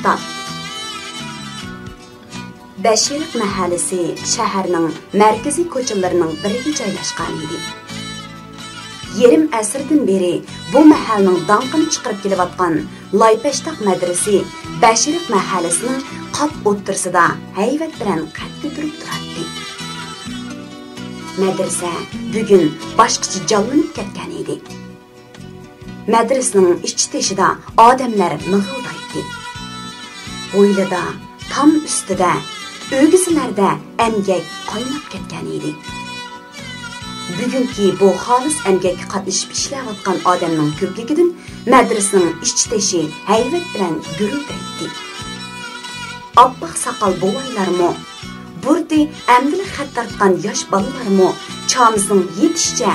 Başlap. Bəşiriq mahallesi şəhərinin mərkəzi koçalarının biriga joylashgan edi. Yerim əsrdən beri bu mahalning danqini chiqarib kelayotgan Laypeştaq madrasasi Bəşiriq mahallesining qap o'ttirsida hayvat bilan qad ko'tarib turardi. Madrasa bugun boshqacha jonlanib ketgan edi. Madrasaning ichi-teshida odamlar mig'ildaydi. O'ylada, tam ustida, o'g'izlarda emgak qaynab ketgan edi. Bugunki bu xolis emgakka qatnashib ishlayotgan odamning ko'pligidan madrasaning ichi-teshi hayvat bilan guruldaydi. Oppoq soqol bo'voylarmi, burdi amdili xat tartgan yosh bolalarmi chamizning yetishicha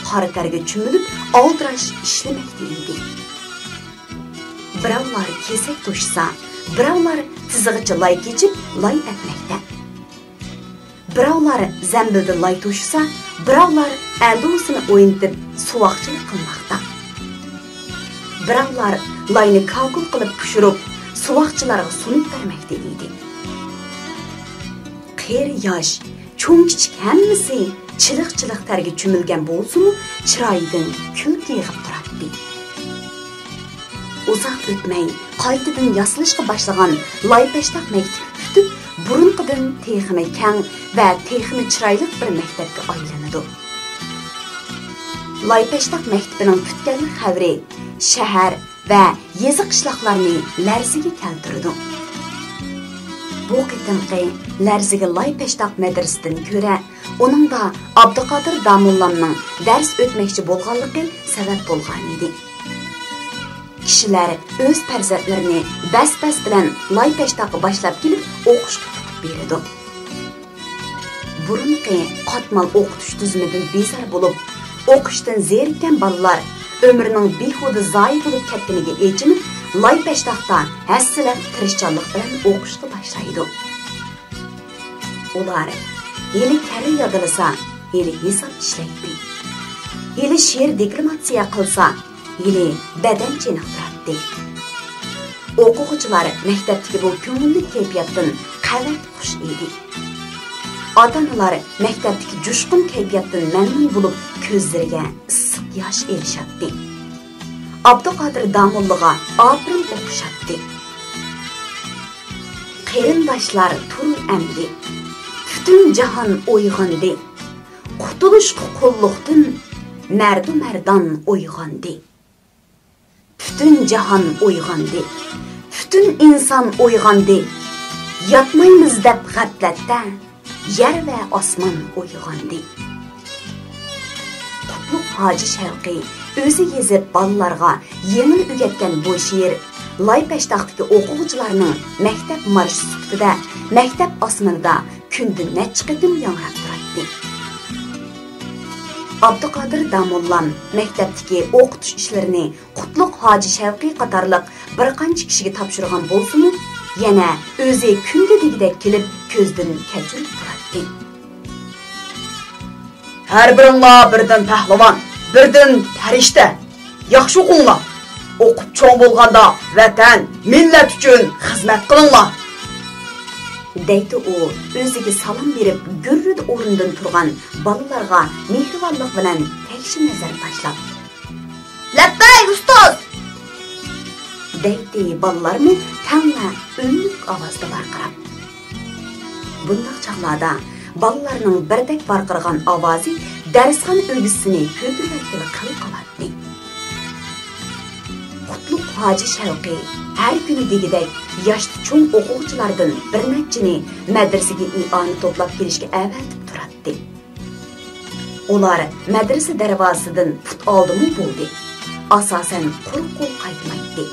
qora targa cho'milib oldirash ishlamoqda edi. Birovlar kesak to'shsa, birovlar tizig'icha lay kechib lay etmoqda. Birovlar zambilda lay to'shsa, birovlar adusini o'yintib suvoqchilik qilmoqda. Birovlar layni kalkul qilib pishirib suvoqchilarga sunib bermoqda edi. Qir yosh, cho'ng kichik hammasi chiliq-chiliq targa cho'milgan bo'lsa-mu, chiroyidan kulki yig'ib turardi. Uzoq o'tmay qaytadan yasalishga boshlagan Laypeştaq maktabi tutib, burunqidan texmi kang va texmi chiroyli bir maktabga aylanadi. Laypeştaq maktabining tutganlik xabari shahar va yezi qishloqlarni larziga keltirdi. Bu qitimqi larziga Laypeştaq madrasasidan ko'ra, uningda Abduqodir Damullamning dars o'tmoqchi bo'lganligi sabab bo'lgan edi. Kishilar o'z farzandlarini bas-bas bilan Laypeştaqqa boshlab kelib o'qishga tutib beradi. Burunqi qatmal o'qitish tizimidan bezor bo'lib, o'qishdan zerikkan bolalar ömrünün behuda zoyi bo'lib ketganiga echinib, Laypeştaqda hassilab tirishchanlik bilan o'qishga boshlaydi. Ular yili kari yodilasa, yili hisob ishlaydi. Yili she'r deklamatsiya qilsa, yili badan chiniqtiradi. O'quvchilar maktabdagi bu ko'ngilli kayfiyatdan qavat xush edi. Ota-onalar maktabdagi jushqun kayfiyatdan mamnun bo'lib, ko'zlariga issiq yosh elishadi. Abduqodir Damullaga opirin o'qishadi. Qarindoshlar turun amdi. Butun jahon uyg'ondi. Qutulishga qulluqdan mardu-mardan uyg'ondi. Butun jahon uyg'ondi. Butun inson uyg'ondi. Yatmaymiz deb g'aflatda yer va osmon uyg'ondi. Qutlug' Hoji Sharqiy o'zi yezib bolalarga yengil o'rgatgan bu she'r Laypeştaqdagi o'quvchilarning maktab marshi sifatida maktab osmonida kunda necha qatim yangrab turadi. Abduqodir Damullam maktabdagi o'qitish ishlarini Qutlug' Hoji Sharqiy qatorliq bir qancha kishiga topshirgan bo'lsa-mu, yana o'zi kunda degidek kelib ko'zdan kechirib turadi. Har biringlar birdan pahlavon, birdan farishta. Yaxshi o'qinglar. O'qib cho'ng bo'lganda vatan, millat uchun xizmat qilinglar. Deydi u o'ziga salom berib, gurrida o'rnidan turgan bolalarga mehribonlik bilan tekshi nazar tashlab. "Labbay ustoz!" deydi bolalarni tangla o'nlik ovozda baqirib. Bunday chaqlarda bolalarning birdek baqirgan ovozi darsxon o'g'isini ko'tarib qoladi. Qutlug' Hoji Sharqiy har kuni degidek yoshli cho'ng o'quvchilardan bir nechini madrasaga i'oni to'plab kelishga avatib turadi. Ular madrasa darvozasidan put oldimi bo'ldi. Asosan quruq qo'l qaytmaydi.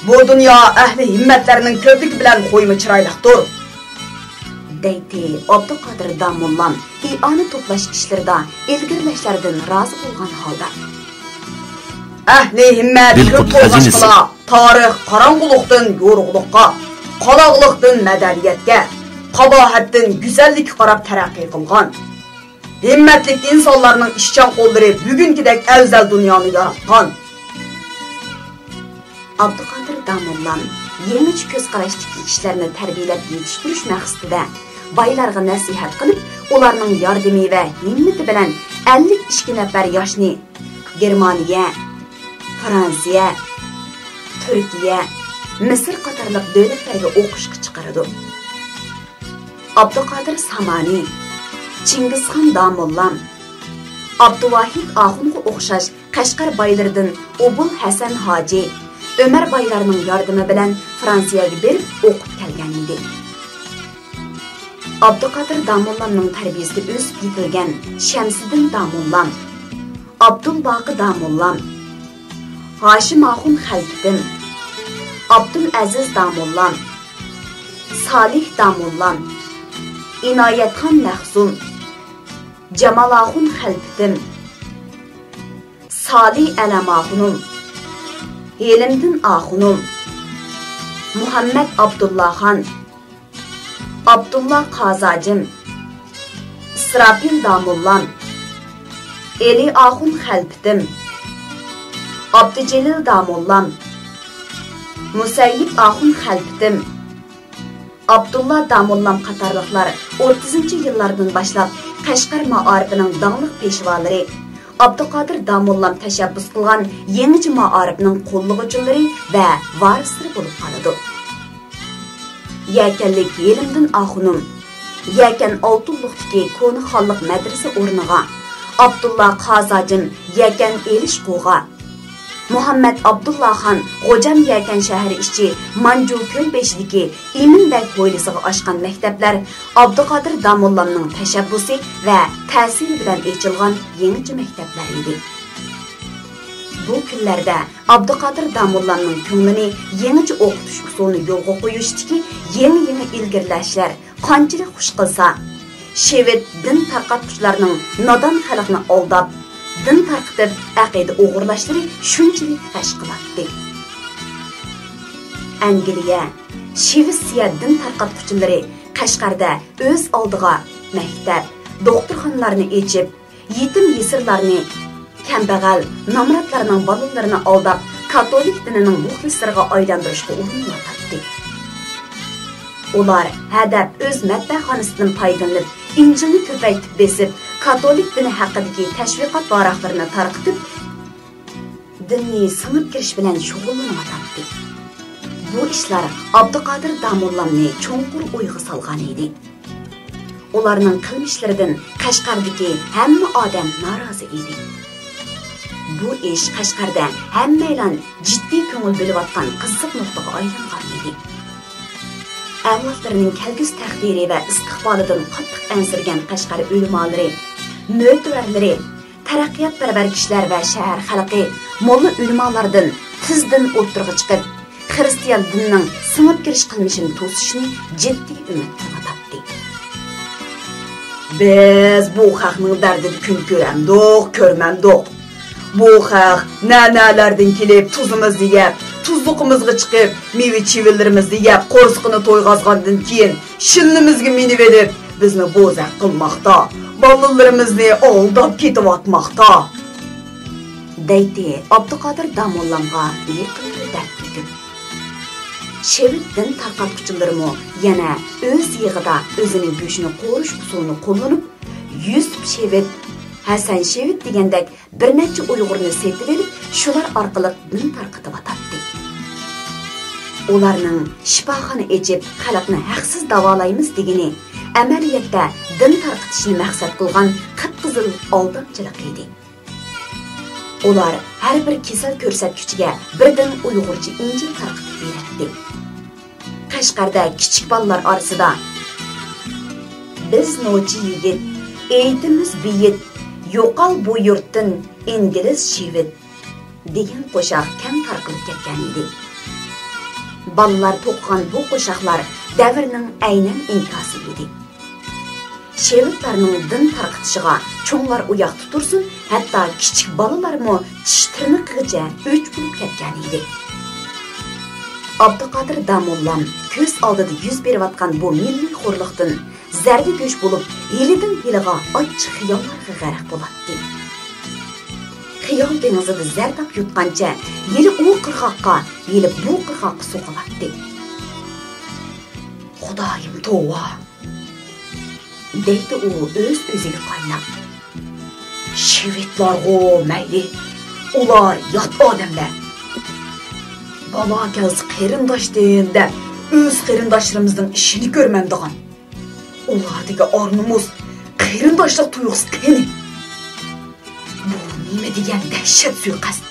Bu dunyo ahli himmatlarining ko'pligi bilan qo'yma chiroyliqdir, deydi Abduqodir Damullam i'oni to'plash ishlarida ilgirlashlardan rozi bo'lgan holda. Ahli himmat ko'p bo'lg'achqala tarix qorong'uliqdan yo'rug'liqqa, qaloqliqdan madaniyatga, qabohatdan go'zallikka qarab taraqqiy qilgan. Himmatli insonlarning ishchan qo'llari bugünkidek afzal dunyoni yaratgan. Abduqodir Damollam yangi ko'z qarashdagi kishilarni tarbiyalab yetishtirish maqsadida baylarga nasihat qilib, ularning yordami va himmati bilan 52 nafar yoshni Germaniya, Fransiya, Turkiya, Misr qatorliq davlatlarga o'qishga chiqaradi. Abduqodir Samani, Chingizxon Damollam, Abduvahid Axunga o'xshash Qashqar baylaridan Obul Hasan Hoji, Ömer baylarning yordami bilan Fransiyaga berib o'qib kelgan edi. Abduqodir Damollamning tarbiyasida o'sib yetilgan Shamsiddin Damollam, Abdulbaqi Damollam, Hashim Axun Xalfiddin, Abdul Aziz Damollam, Salih Damollam, İnoyatxon Mahzun, Jamal Axun Xalfiddin, Salih Alam Axunum, Helimdin Axunum, Muhammed Abdullaxan, Abdullah Qazacim, İsrafil Damollam, Eli Axun Xalfiddim, Abducelil Damollam, Musayyib Axun Xalfiddim, Abdullah Damollam qatarlıqlar 30-cı yıllardan başlap Qashqar maarifining dağlıq peşvalari, Abduqodir Damollam tashabbus qilgan yangi maarifning qo'llovchilari va varislari bo'lib qoladi. Yakanlik Helimdin Axunum, Yakan Oltunluqdagi Koni xonliq madrasa o'rniga, Abdullah Qazacim Yakan Elishqo'ga, Muhammed Abdullaxan G'ojam Yakan shahri ishchi Manju ko'l beshidagi Eminbek hovlisiga ochgan maktablar Abduqodir Damollamning tashabbusi va ta'siri bilan ochilgan yangi maktablar edi. Bu kunlarda Abduqodir Damollamning ko'nglini yangi o'qitish usulini yo'lga qo'yishdagi yangi ilgirlashlar qanchalik xush qilsa, Shevit din tarqatuvchilarning nodon xalqni aldab din tarqitib aqida o'g'irlashlari shunchalik g'ash qilardi. Angliya, Shvetsiya din tarqatuvchilari Qashqarda o'z oldiga maktab, doktorxonalarni ochib, yetim yesirlarni, kambag'al, nomrodlarning bolalarini aldab, katolik dinining muxlislariga aylantirishga urinayotdi. Ular hadab o'z matbaaxonasidan foydalanib, Injilni ko'paytib besib, katolik dini haqidagi tashviqot varaqlarini tarqitib, dinni singib kirish bilan shug'ullanayotdi. Bu ishlar Abduqodir Damollamni cho'nqur o'yga solgan edi. Ularning qilmishlaridan Qashqardagi hamma odam norozi edi. Bu ish Qashqarda hammalar jiddiy ko'ngil bo'layotgan qiziq nuqtaga aylangan edi. Avlodlarining kelgusi taqdiri va istiqbolidan qattiq ansirgan Qashqar ulamolari, mo'tavarlari, taraqqiyotparvar kishilar va shahar xalqi molla ulamolardan tizdan o'tirg'i chiqib, xristian dinining singib kirish qilmishini to'sishni jiddiy umid qilyapti. Biz bu xalqning dardini kun ko'ramdik, ko'rmandik. Bu xalq nanalardan kelib tuzimizni yeb, tuzluqimizga chiqib, meva-chevalarimizni yeb, qo'rsqini to'yg'azgandan keyin shinnimizga minib edib, bizni bo'zaq qilmoqda, bolalarimizni aldab ketyapmoqda. Deydi Abduqodir Damollamga yiqildi dard ko'p. Shevit din tarqatuvchilarimi yana o'z yig'ida o'zining go'shini qo'rish usulini qo'llanib, 100 Shevit, Hasan Shevit degandek bir necha Uyg'urni setib olib, shular orqali din tarqatyapti. Ularning shifoxona ochib, xalqni haqsiz davolaymiz degani amaliyotda din tarqatishni maqsad qilgan qip-qizil aldamchilik edi. Ular har bir kasal ko'rsatkichiga birdan Uyg'urcha Injil tarqatib beradi. Qashqarda kichik bolalar orasida biz nochi yigit, eğitimiz biyit, yo'qol bu yurtdan ingliz shevit degan qo'shiq kam tarqalib ketgan edi. Bolalar to'qqan bu qo'shiqlar davrning aynan inkosi edi. Shevitlarning din tarqatishiga cho'nglar uyoq tutursin, hatto kichik bolalarmi tish tirnoqigacha o'ch bo'lib ketgan edi. Abduqodir Damollam ko'z oldida yuz berayotgan bu milliy xo'rliqdan zarbi go'sh bo'lib, yilidan yiliga ochiq xiyollarga g'arq bo'ladi. xiyol dengizida zardab yutqancha yeli u qirg'oqqa, yeli bu qirg'oqqa so'qilatdi. Xudoyim tova, deydi u o'z-o'ziga qaynab. Shvedlarga mayli, ular yot odamlar. Bala kelsi qarindoshdim deb, o'z qarindoshlarimizning ishini ko'rmamdigan. Ulardagi ornumuz, qarindoshlik tuyg'usi qani. Bu nima degan dahshat suiqasd.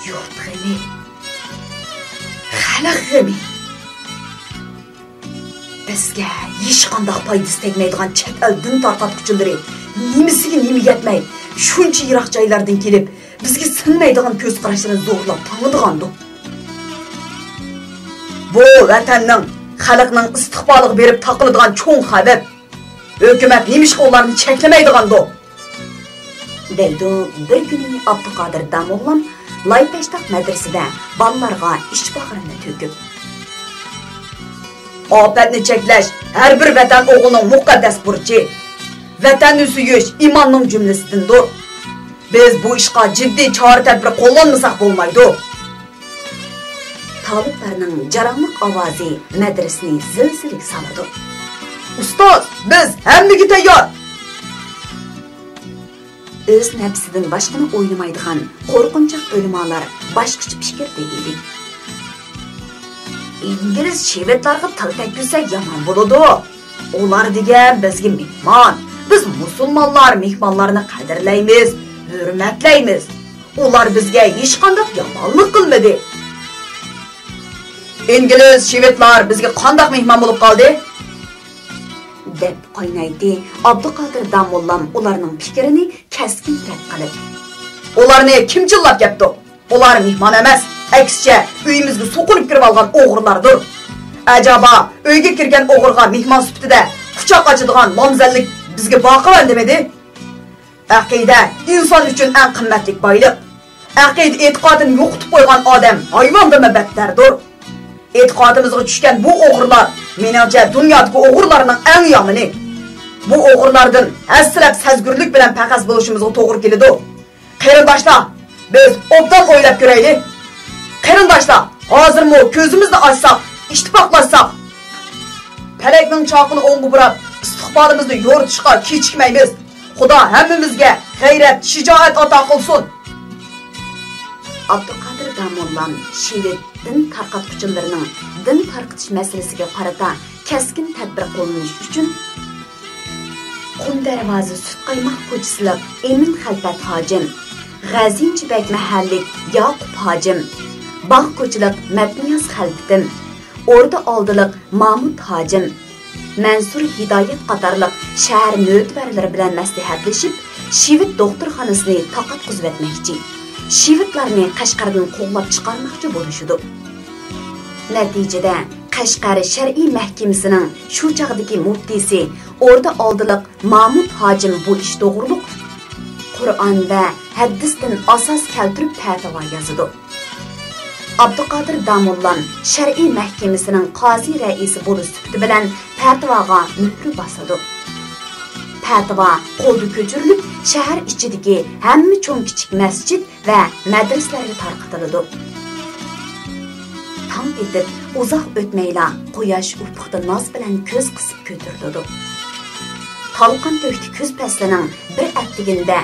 Yurt g'ami, xalq g'ami. Bizga hech qanday foydasi tegmaydigan chet el din tarqatuvchilari nimasiga nima yetmay, shuncha yiroq joylardan kelib, bizga sinmaydigan ko'z qarashlarini zo'rlab tanıdığandı. Bu vatanning, xalqning istiqboliga berib taqiladigan cho'ng xabab. Hukumat nimishqa ularni cheklamaydigandı. Deydi bir kuni Abduqodir Damollam Laypeştaq madrasada bolalarga ish bag'rini to'kib. Ofatni cheklash har bir vatan o'g'lining muqaddas burchi. Vatanni suyish imonning jumlasidandir. Biz bu ishga jiddiy chora-tadbir qo'llanmasak bo'lmaydi. Taliblarning jaranglik ovozi madrasani zilzilik soladi. Ustoz, biz hammaga tayyor. O'z nafsidan boshqani o'ylamaydigan qo'rqinchoq o'limalar boshqacha fikrda edi. İngiliz şevetlarga til tekbilsak yomon bo'ladi. Ular degan bizga mehmon. Biz musulmonlar mehmonlarni qadrlaymiz, hurmatlaymiz. Ular bizga hech qanday yomonlik qilmadi. İngiliz şevetlar bizga qanday mehmon bo'lib qoldi? Deb qaynaydi Abduqodir Damollam ularning fikrini keskin rad qilib. Ularni kim chillab ketdi? Ular mehmon emas, aksicha uyimizga so'qilib kirib olgan o'g'irlardir. Acaba uyga kirgan o'g'irga mehmon sifatida quchoq ochadigan nomzallik bizga boqivan demadi? Aqida inson uchun eng qimmatli boylik. Aqida e'tiqodini yo'qotib qo'ygan odam hayvondan battardir. E'tiqodimizga tushgan bu o'g'irlar menimcha dunyodagi o'g'irlarning eng yomoni. Bu o'g'irlardan aslab sezgurlik bilan paqas bo'lishimizga to'g'ri keladi. Qarindoshlar, biz obdan o'ylab ko'raylik. Qarindoshlar, hozirmi ko'zimizni ochsak, ittifoqlashsak, palakning choqini o'ngga burab, istiqbolimizni yo'ritishga kechikmaymiz. Xudo hammamizga g'ayrat, shijoat ato qilsin. Abduqodir Damollam Shevit din tarqatuvchilarining din tarqatish masalasiga qarata keskin tadbir qo'llanish uchun Qum darvoza Sut qaymoq ko'chasilik Emin Xalfat hojim, G'azinchibek mahallik Yoqub hojim, Bog' ko'chilik Matniyaz xalfatim, O'rda oldilik Mahmud hojim, Mansur Hidoyat qatorliq shahar mo'tvarlari bilan maslahatlashib, Shevit doktorxonasini taqatqizib etmoqchi. Shevitlarni Qashqardan qo'llab chiqarmoqchi bo'lishdi. Natijada Qashqar shar'iy mahkamasining shu chog'dagi muftisi O'rda oldilik Mahmud hojim bu ish to'g'riliq Qur'on va hadisdan asos keltirib fatvo yozdi. Abduqodir Damollam shar'iy mahkamasining qozi raisi bo'lish sifati bilan fatvoga muhr bosadi. Fatvo qo'lga ko'chirilib, shahar ichidagi hamma cho'ng kichik masjid va madrasalarga tarqatiladi. Tong etib, uzoq o'tmayla quyosh ufqda noz bilan ko'z qisib ko'tariladi. Talqin to'kdi kuz faslining bir attiganda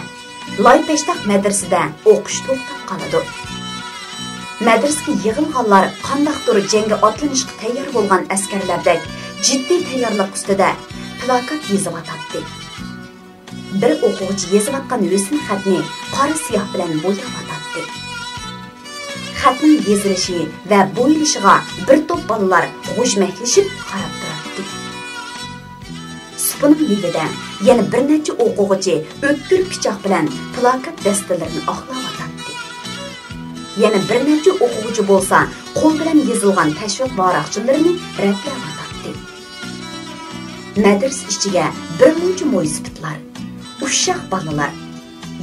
Laypeştaq madrasada o'qish to'xtab qoladi. Madrasaga yig'ilganlar qandaqdir jangga otlanishga tayyor bo'lgan askarlardek jiddiy tayyorlik ustida plakat yozib atdi. Bir o'quvchi yozib atgan rusum xatni qora siyoh bilan bo'yab atdi. Xatning yozilishi va bo'yilishiga bir to'p bolalar g'ujmaklashib qarab turardi. Supuning livida yana bir necha o'quvchi o'tkir pichoq bilan plakat dastalarini oqlab atdi. Yana bir necha o'quvchi bo'lsa, qo'l bilan yozilgan tashviq varaqchilarini ratlab atdi. Madras ichiga bir muncha mo'ysifitlar, ushshaq bolalar,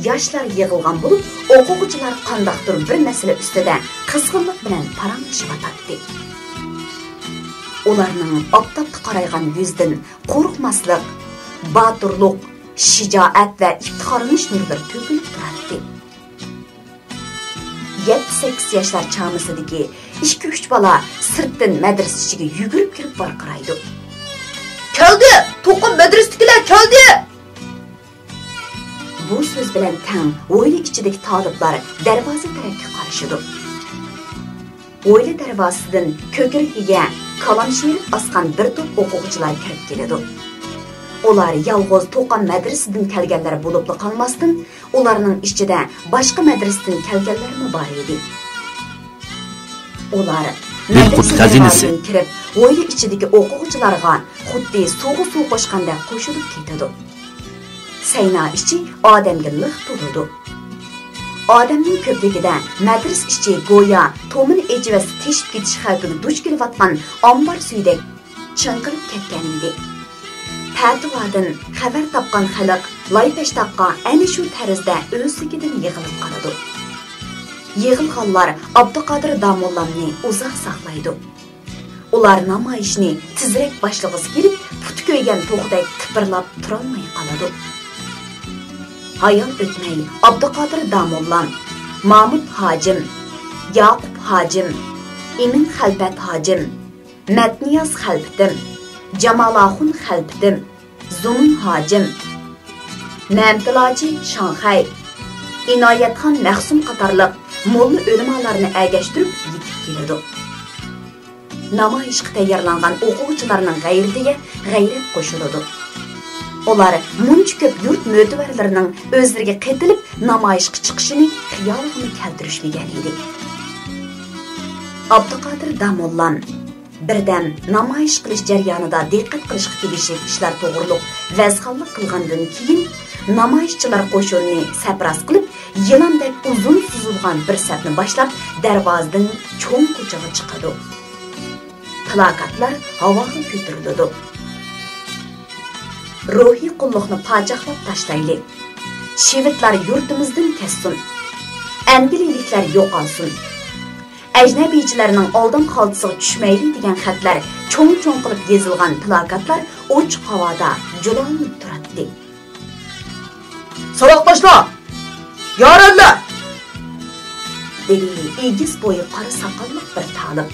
yoshlar yig'ilgan bo'lib, o'quvchilar qandaqdir bir masala ustida qizg'inlik bilan paranglashib atdi. Ularning oqtobga qaraygan yuzdan qo'rqmaslik, boturlik, shijoat va iftixorlanish nurlari to'kilib turardi. 7-8 yoshlar chamisidagi 2-3 bola sirtdan madrasa ichiga yugurib kirib barqiraydi. Keldi! To'qim madrasadagilar keldi! Bu so'z bilan tang o'yli ichidagi taliblar darvoza tarafga qarashidi. O'yli darvozasidan ko'krigiga kalom sherib asqan bir to'p o'quvchilar kirib keladi. Ular yalg'iz To'qam madrasasidan kelganlar bo'lib qolmasdan, ularning ichida boshqa madrasadan kelganlar bor edi. Ular madrasadan kirib, o'yli ichidagi o'quvchilarga xuddi suvga suv qo'shganda qo'shilib ketadi. Sayna ichi odamga liq to'ladi. Odamning ko'pligida madras ichi go'yo tomini ejivas teshib ketish xavfiga duch kelayotgan ombor suydek chinqirib ketgan edi. Ta'tivadan xabar topgan xalq loypashtaqqa ana shu tarzda o'zligidan yig'ilib qoladi. Yig'ilganlar Abduqodir Damollamni uzoq saqlaydi. Ular namoyishni tezroq boshlag'isi kelib, puti ko'ygan to'qday qimirlab turolmay qoladi. Hayal o'tmay Abduqodir Damollam, Mahmud Hojim, Yaqub Hojim, Emin Xalbat Hojim, Matniyaz Xalbitim, Jamolaxun Xalbitim, Zumun Hojim, Namtiloji Shanxay, Inoyatxon Mahsum qatorliq mo'lla o'limalarni agashtirib yetib keladi. Namoyishga tayyorlangan o'quvchilarning g'ayratiga g'ayrat qo'shiladi. Ular muncha ko'p yurt mo'tivarlarining o'zlariga qetilib namoyishga chiqishini xiyoliga keltirishmagan edi. Abduqodir Damollam birdan namoyish qilish jarayonida diqqat qilishga tegishli ishlar to'g'riliq vazxonlik qilgandan keyin namoyishchilar qo'shinni sapras qilib, yilondek uzun suzilgan bir safni boshlab darvozadan cho'ng ko'chaga chiqadi. Plakatlar havoga ko'tariladi. Ruhiy qulluqni pajaqlab tashlayli. Shivitlar yurtimizdan kessin. Angliyaliklar yo'qolsin. Ajnabiychilarning oldin xaltisiga tushmayli degan xatlar cho'ng-cho'ng qilib yozilgan plakatlar ochiq havoda julanib turadi. Saboqdoshlar! Yoranlar! dedi egiz bo'yi qora soqolli bir talib.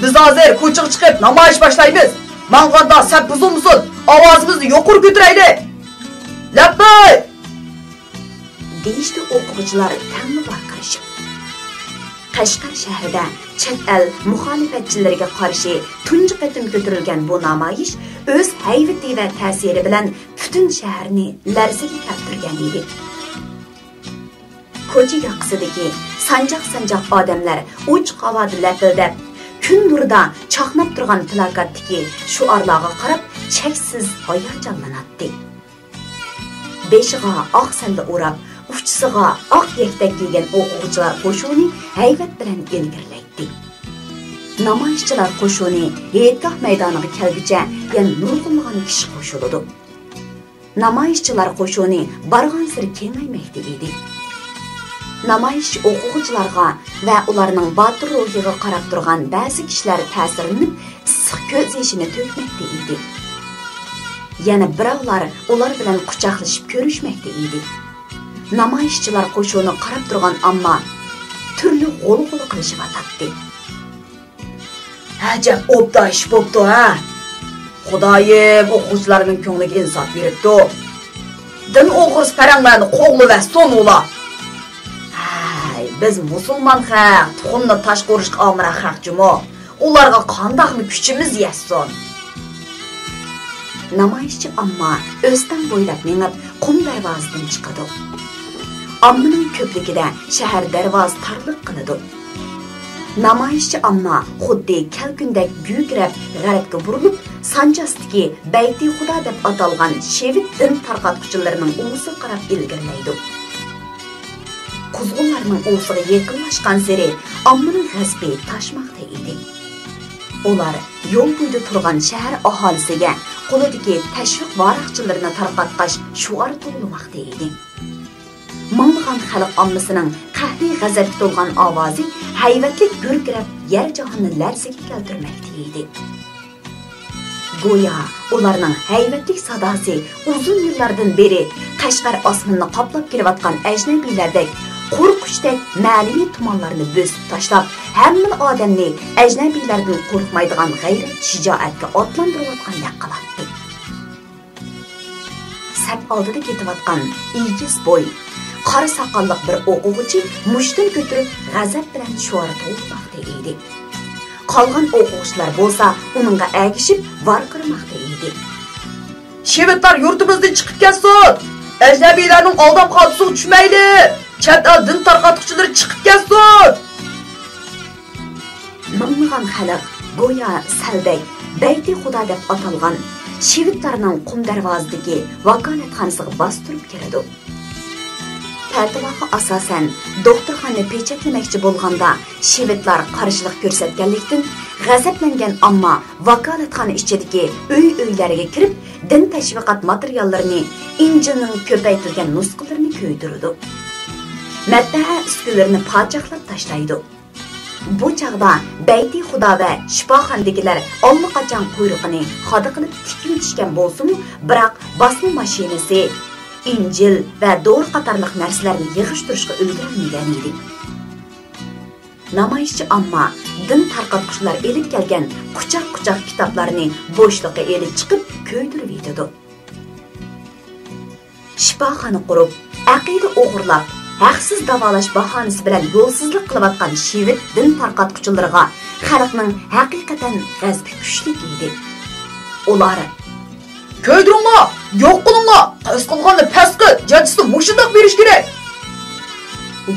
Biz hozir ko'chaga chiqib namoyish boshlaymiz. Mang'onda sap buzilmasin, ovozimizni yuqori ko'taraylik. Labbay! deyishdi o'quvchilar tammi baqirishib. Qashqar shahrida chet el muxolifatchilariga qarshi tunji qatim ko'tarilgan bu namoyish o'z hayvati va ta'siri bilan butun shaharni larzaga keltirgan edi. Ko'cha yoqasidagi sanjoq-sanjoq odamlar ochiq havoda lapildab, kun nurida chaqnab turgan plakatdagi shuarlarga qarab cheksiz hayajonlanadi. Beshiga oq salla o'rab, uchisiga oq yaktak kiygan o'quvchilar qo'shuni haybat bilan ilgirlaydi. Namoyishchilar qo'shuni Yetgoh maydoniga kelguncha yana nurg'unlagan kishi qo'shiladi. Namoyishchilar qo'shuni bargan sari kengaymoqda edi. Namoyishchi o'quvchilarga va ularning botir ruhiga qarab turgan ba'zi kishilar ta'sirini issiq ko'z yoshini to'kmoqda edi. Yana birovlar ular bilan quchoqlashib ko'rishmoqda edi. Namoyishchilar qo'shuni qarab turgan ammo turli g'o'l-g'o'l qilishyapti. Ajab obda ish bo'pti ha. Xudoyim o'quvchilarning ko'ngliga insof beribdi. Din o'g'ris paranglarni qo'g'li va so'nula. Biz musulmon xalq, tuxumni tosh qo'rishga omra xalqjimo. Ularga qandoqmi kuchimiz yetsin? Namoyishchi amma o'stan bo'ylab menib qum darvozadan chiqadi. Ammaning ko'pligida shahar darvoza tarliq qiladi. Namoyishchi amma xuddi kalkundek guygrab g'arbga burilib, Sanjasdagi Bayti Xudo deb atalgan shevit din tarqatuvchilarining uvusi qarab ilgirlaydi. Quzg'unlarning uvusiga yaqinlashgan sari ammaning g'azbi tashmoqda edi. Ular yo'l bo'yida turgan shahar aholisiga qo'lidagi tashviq varaqchilarini tarqatqash shuar to'g'limoqda edi. Ming'an xalq ommasining qahri g'azabga to'lgan ovozi hayvatlik gurkirab yer jahonni larzaga keltirmoqda edi. Go'yo ularning hayvatlik sadosi uzun yillardan beri Qashqar osmonni qoplab kelayotgan ajnabiylardek qo'rqishdek ma'naviy tumanlarni bosib tashlab, hamma odamni ajnabiylardan qo'rqmaydigan g'ayrat shijoatga otlantirayotgandek qiladi. Sap oldida ketayotgan ijiz bo'y, qora soqolliq bir o'quvchi mushtin ko'tarib g'azab bilan shuara to'lmoqda edi. Qolgan o'quvchilar bo'lsa uningga agishib varqirmoqda edi. Shevitlar yurtimizdan chiqib ketsin. Ajnabiylarning oldam qotisiga tushmaydi. Chet el din tarqatuvchilari chiqib ketsin. Ming'an xalq go'yo saldak Bayti Xudo deb atalgan shevitlarning qum darvozadagi vakolatxonasiga bostirib keladi. Fatvoga asosan doktorxona pechatlamoqchi bo'lganda shevitlar qarshilik ko'rsatganlikdan g'azablangan ammo vakolatxona ichidagi uy-uylarga kirib din tashviqot materiallarini Injilning ko'paytirilgan nusxalarini ko'ydirdi. Matbaa uskunalarini pochaqlab tashlaydi. Bu chaqda Bayti Xudo va shifoxonadagilar allaqachon quyruqini xoda qilib tikilishgan bo'lsa-mu, biroq bosma mashinasi Injil va dori qatorliq narsalarni yig'ishtirishga ulgurmagan edi. Namoyishchi amma din tarqatuvchilar elib kelgan quchoq-quchoq kitoblarni bo'shliqqa elib chiqib ko'ydirib yetdi. Shifoxona qurib, aqida o'g'irlab, haqsiz davolash bahonasi bilan yo'lsizlik qilayotgan shevit din tarqatuvchilariga xalqning haqiqatan g'azbi kuchli edi. Ular ko'ydiringlar, yo'q qilinglar, qas qilganni past qil, jajisini mushundoq berish kerak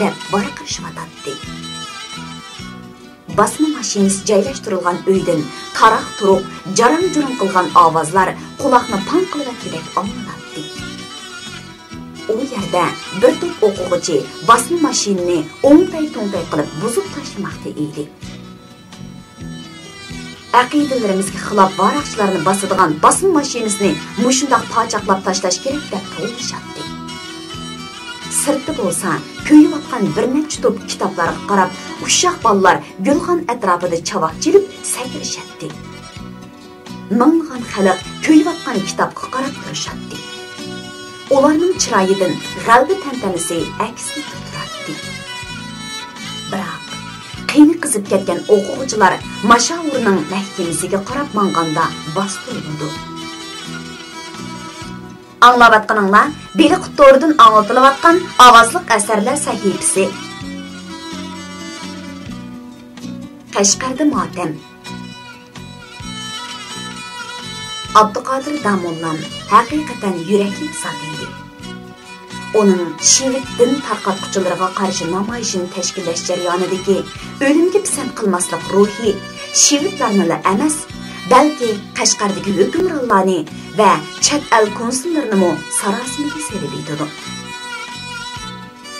deb varqirishayotdi. Basma mashinasi joylashtirilgan uydan taraq turuq, jarang-jurang qilgan ovozlar quloqni pang qilib anglanadi. U yerda bir to'p o'quvchi basma mashinani o'ngpay-to'ngpay qilib buzib tashlamoqda edi. Aqidalarimizga xilof varaqchilarni bosadigan basma mashinasini mushundoq pochaqlab tashlash kerak deb to'g'rishatdi. Sirtda bo'lsa, ko'yayotgan bir necha to'p kitoblarga qarab, ushoq bolalar gulxon atrofida chavoq chilib sakrashatdi. Ming'an xalq ko'yayotgan kitobga qarab turishadi. Ularning chiroyidan g'alba tantanasi aksini turardi. Biroq qiyni qizib ketgan o'quvchilar mashavurning mahkamasiga qarab manganda bostirildi. Anglayotganinglar Beliq to'ridan anglatilayotgan ovozliq asarlar sahifasi. Qashqarda motam. Abduqodir Damollam haqiqatan yurakli zot edi. Onun shevit din tarqatuvchilariga qarshi namoyishini tashkillash jarayonidagi o'limga pisand qilmaslik ruhi shevitlarni emas, balki Qashqardagi hukmronlarni va chet el konsullarini sarosimaga selib etdi.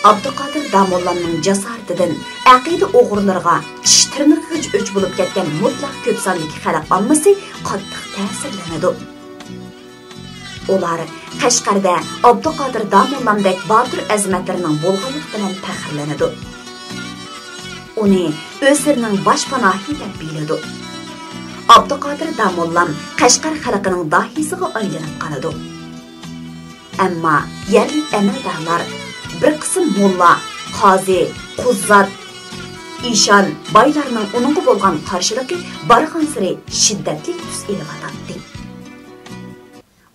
Abduqodir Damollamning jasoratidan aqida o'g'irlariga tish tirnog'ich o'ch bo'lib ketgan mutlaq ko'p sonli xalq ommasi qattiq ta'sirlanadi. Ular Qashqarda Abduqodir Damollamdek botir azmatlarining bo'lganligi bilan faxrlanadi. Uni o'zlarining boshpanohi deb biladi. Abduqodir Damollam Qashqar xalqining dohisiga aylanib qoladi. Ammo yerlik amaldorlar, bir qism mulla, qozi, quzzat, ishon boylarning uningga bo'lgan qarshiligi barg'ansiri shiddatli tus elayotdi.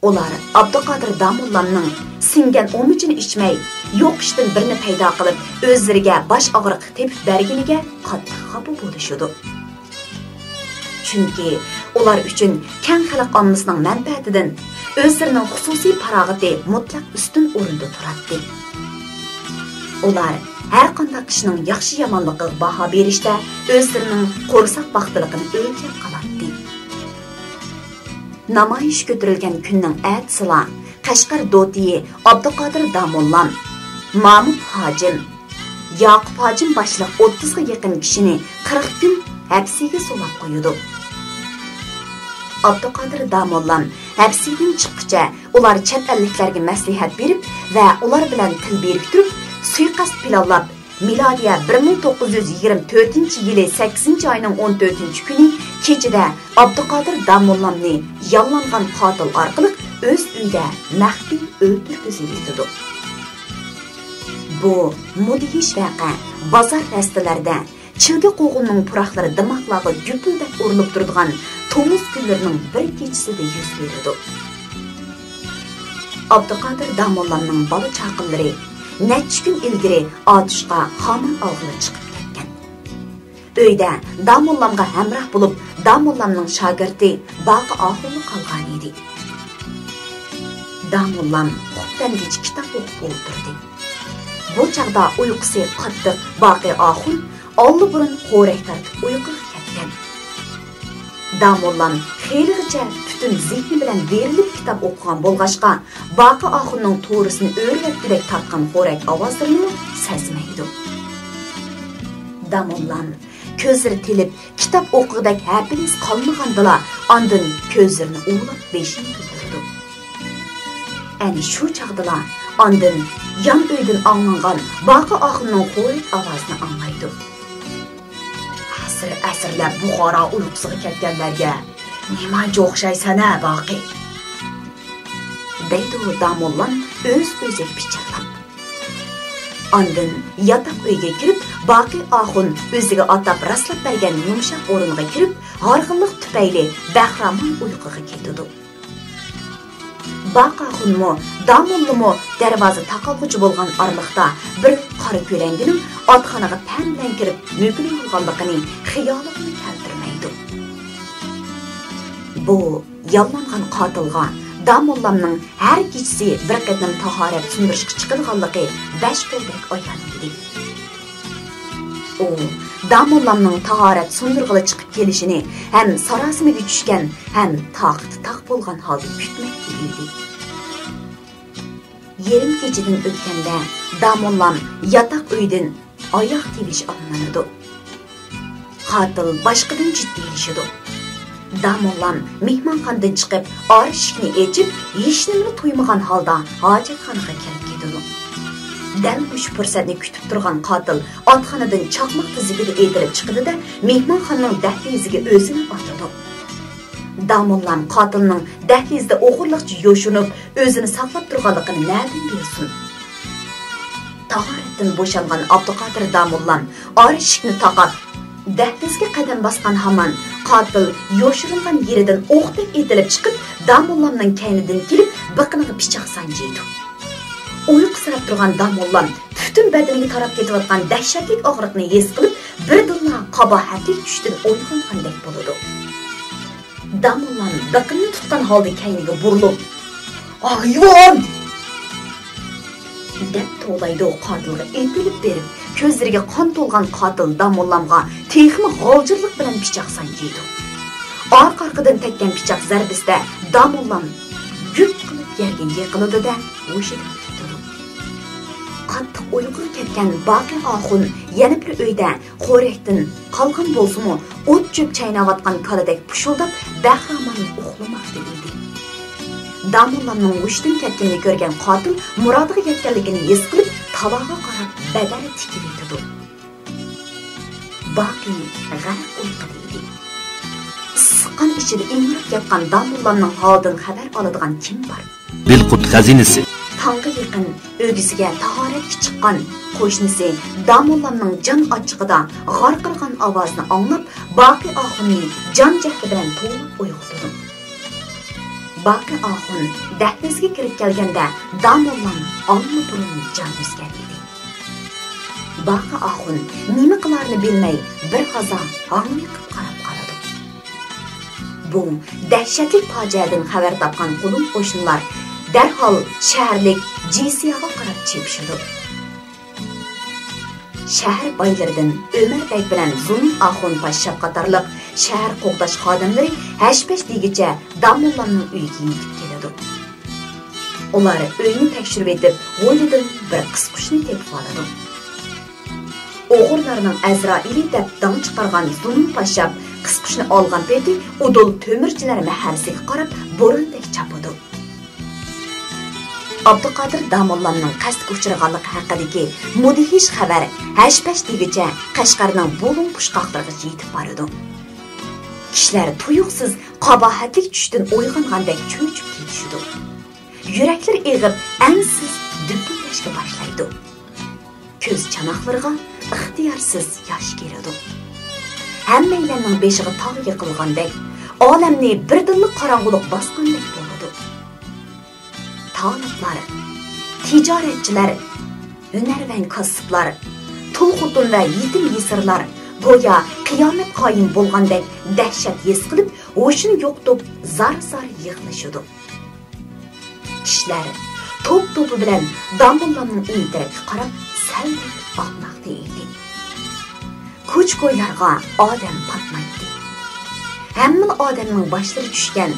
Ular Abduqodir Damollamning singan o'michini ichmay, yo'q ishdan birini paydo qilib, o'zlariga bosh og'riqi tepib berganiga qattiq xafa bo'lishdi. Chunki ular uchun keng xalq ommasining manfaatidan o'zlarining xususiy farog'ati mutlaq ustun o'rinda turadi. Ular har qanday ishning yaxshi yomonligiga baho berishda o'zlarining qo'rsoq baxtliligini o'lchab qoladi. Namoyish ko'tarilgan kunning ertasiga Qashqar dotiyi Abduqodir Damollam, Mahmud Hojim, Yoqub Hojim boshliq 30 ga yaqin kishini 40 kun hapsiga solib qo'ydi. Abduqodir Damollam hapsidan chiqquncha ular chet elliklarga maslahat berib va ular bilan til berib turib, suiqasd planlab milodiya 1924-yili 8-oyning 14-kuni kechida Abduqodir Damollamni yollangan qotil orqali o'z uyida maxfiy o'ldirib etdi. Bu mudhish vaqa bozor rastalarida chilga qo'g'inning puroqlari dimoqlarga gupildab urilib turadigan tomuz kunlarining bir kechasida yuz beradi. Abduqodir Damollamning bola chaqinlari necha kun ilgari otishga xamin olg'ili chiqib ketgan. Uyda Damollamga hamroh bo'lib, Damollamning shogirdi Baqi Oxunni qolgan edi. Damollam xuddangiz kitob o'qib o'tirdi. Bu chaqda uyqusi qattiq Baqi Oxun olli-burun xo'rak tortib uyquga ketgan. Damollam xeyligacha butun zehni bilan berilib kitob o'qigan bo'lg'achqa, Baqi Oxunning to'risini o'rgatgidek tortgan xo'rak ovozlarini sezmaydi. Damollam ko'zlari tilib kitob o'qigidek hapilis qolmagandila, ondan ko'zlarini o'ylab beshini bildirdi. Ani shu chaqdala ondan yan uydan anglangan Baqi Oxunning xo'rak ovozini anglaydi. Asrlar Buxoro uyqusiga ketganlarga nimaga o'xshaysan-a, Baqi? Deydi Damollam o'z-o'ziga pichirlab. Ondan yotoq uyga kirib, Baqi Oxun o'ziga atab rastlab bergan yumshoq o'ringa kirib, horg'inlik tufayli bahramon uyquga ketdi. Baqi Oxunmi, Damollami darvoza taqalg'uchi bo'lgan orliqda bir qora ko'langining otxonaga tan bilan kirib mumkin bo'lganligini xiyoliga keltirmaydi. Bu yollangan qotilga Damollamning har kechasi bir qatam tahorat sundirishga chiqilganligi bash qo'ldek ayon edi. U Damollamning tahorat sundirg'ili chiqib kelishini ham sarosimiga tushgan, ham taqti taq bo'lgan holda kutmoqda edi. Yerim kechadan o'tganda Damollam yotoq uydan oyoq tevish olmadi. Qotil boshqadan jiddiylashidi. Damollam mehmonxonadan chiqib, orishikni echib, yeshnimni to'ymagan holda hojatxonaga kirib ketdi. Dal shu fursatni kutib turgan qotil otxonadan chaqmoq tizigida etilib chiqdi-da, mehmonxonaning dahliziga o'zini otdi. Damollam qotilning dahlizda o'g'irliqcha yo'shinib, o'zini saqlab turganligini na'dan bilsin. Tahoratdan bo'shalgan Abduqodir Damollam orishikni taqab dahlizga qadam bosgan hamon qotil yo'shirilgan yeridan o'qdek etilib chiqib, Damollamning kaynidan kelib, biqiniga pichoq sanjiydi. Uyqusirab turgan Damollam butun badaniga tarab ketayotgan dahshatli og'riqni his qilib, birdilla qabohatli tushdan uyg'ongandek bo'ldi. Damollam biqinni tutgan holda kayniga burilib, "Hayvon!" deb to'laydi qotilga etilib berib, ko'zlariga qon to'lgan qotil Damollamga texmi g'oljirlik bilan pichoq sanjiydi. Orqa-orqadan tekkan pichoq zarbasida Damollam gup qilib yerga yiqildi-da, o'shida ketdi. Qattiq uyquga ketgan Baqi Oxun yana bir uyda xo'rakdan qolgan bo'lsa-mu, o't cho'p chaynayotgan kaladek pushuldab, bahramon uxlamoqda edi. Damollamning o'shdan ketganini ko'rgan qotil murodiga yetganligini his qilib, tavoga qarab badani tikib etdi. Baqi g'arq uyquda edi. Siqqan ichida ingrab yotgan Damollamning holidan xabar oladigan kim bor? Dilqut xazinasi. Tongga yaqin o'g'isiga tahoratga chiqqan qo'shnisi Damollamning jon ochiqida g'arqirgan ovozni anglab, Baqi Oxunni jon jahdi bilan to'lib uyg'otdi. Baqi Oxun dahlizga kirib kelganda Damollam olma burun jon uzgan edi. Baqi Oxun nima qilarini bilmay bir qazo g'amliqib qarab qoldi. Bu dahshatli fojiadan xabar topgan qulum qo'shinlar darhol shaharlik Jisiyaga qarab chepishdi. Shahar boylaridan Ömer Bey bilan Zulm Oxun Pashshab qatorliq shahar qo'g'dash xodimlari hash-pash degicha Damollamning uyiga yetib keladi. Ular uyni tekshirib etib, g'o'lidan bir qisqushni tepib oladi. O'g'irlarning Azroili deb dong chiqargan Zulm Pashshab qisqushni olgan peti udul to'mirchilar mahallasiga qarab bo'rindek chapadi. Abduqodir Damollamning qasdga uchraganligi haqidagi mudhish xabar hash-pash degicha Qashqarning bo'lin pushqoqlariga yetib boradi. Kishilar tuyuqsiz qabohatli tushdan uyg'ongandek cho'chib ketishdi. Yuraklar eg'ib, ansiz duppulashga boshlaydi. ko'z chanoqlariga ixtiyorsiz yosh keladi. Hammalarning beshiga tog' yiqilgandek, olamni birdinlik qorong'ulik bosgandek bo'ladi. Taliblar, tijoratchilar, hunarvan kasblar, tul xotun va yetim yesirlar go'yo qiyomat qoyim bo'lgandek dahshat his qilib, o'shini yo'qtib, zar-zar yig'lashadi. Kishilar to'p-to'pi bilan Damullaning uyi tarafga qarab saldak boqmoqda edi. Ko'ch-ko'ylarga odam patmaydi. Hamma odamning boshlari tushgan,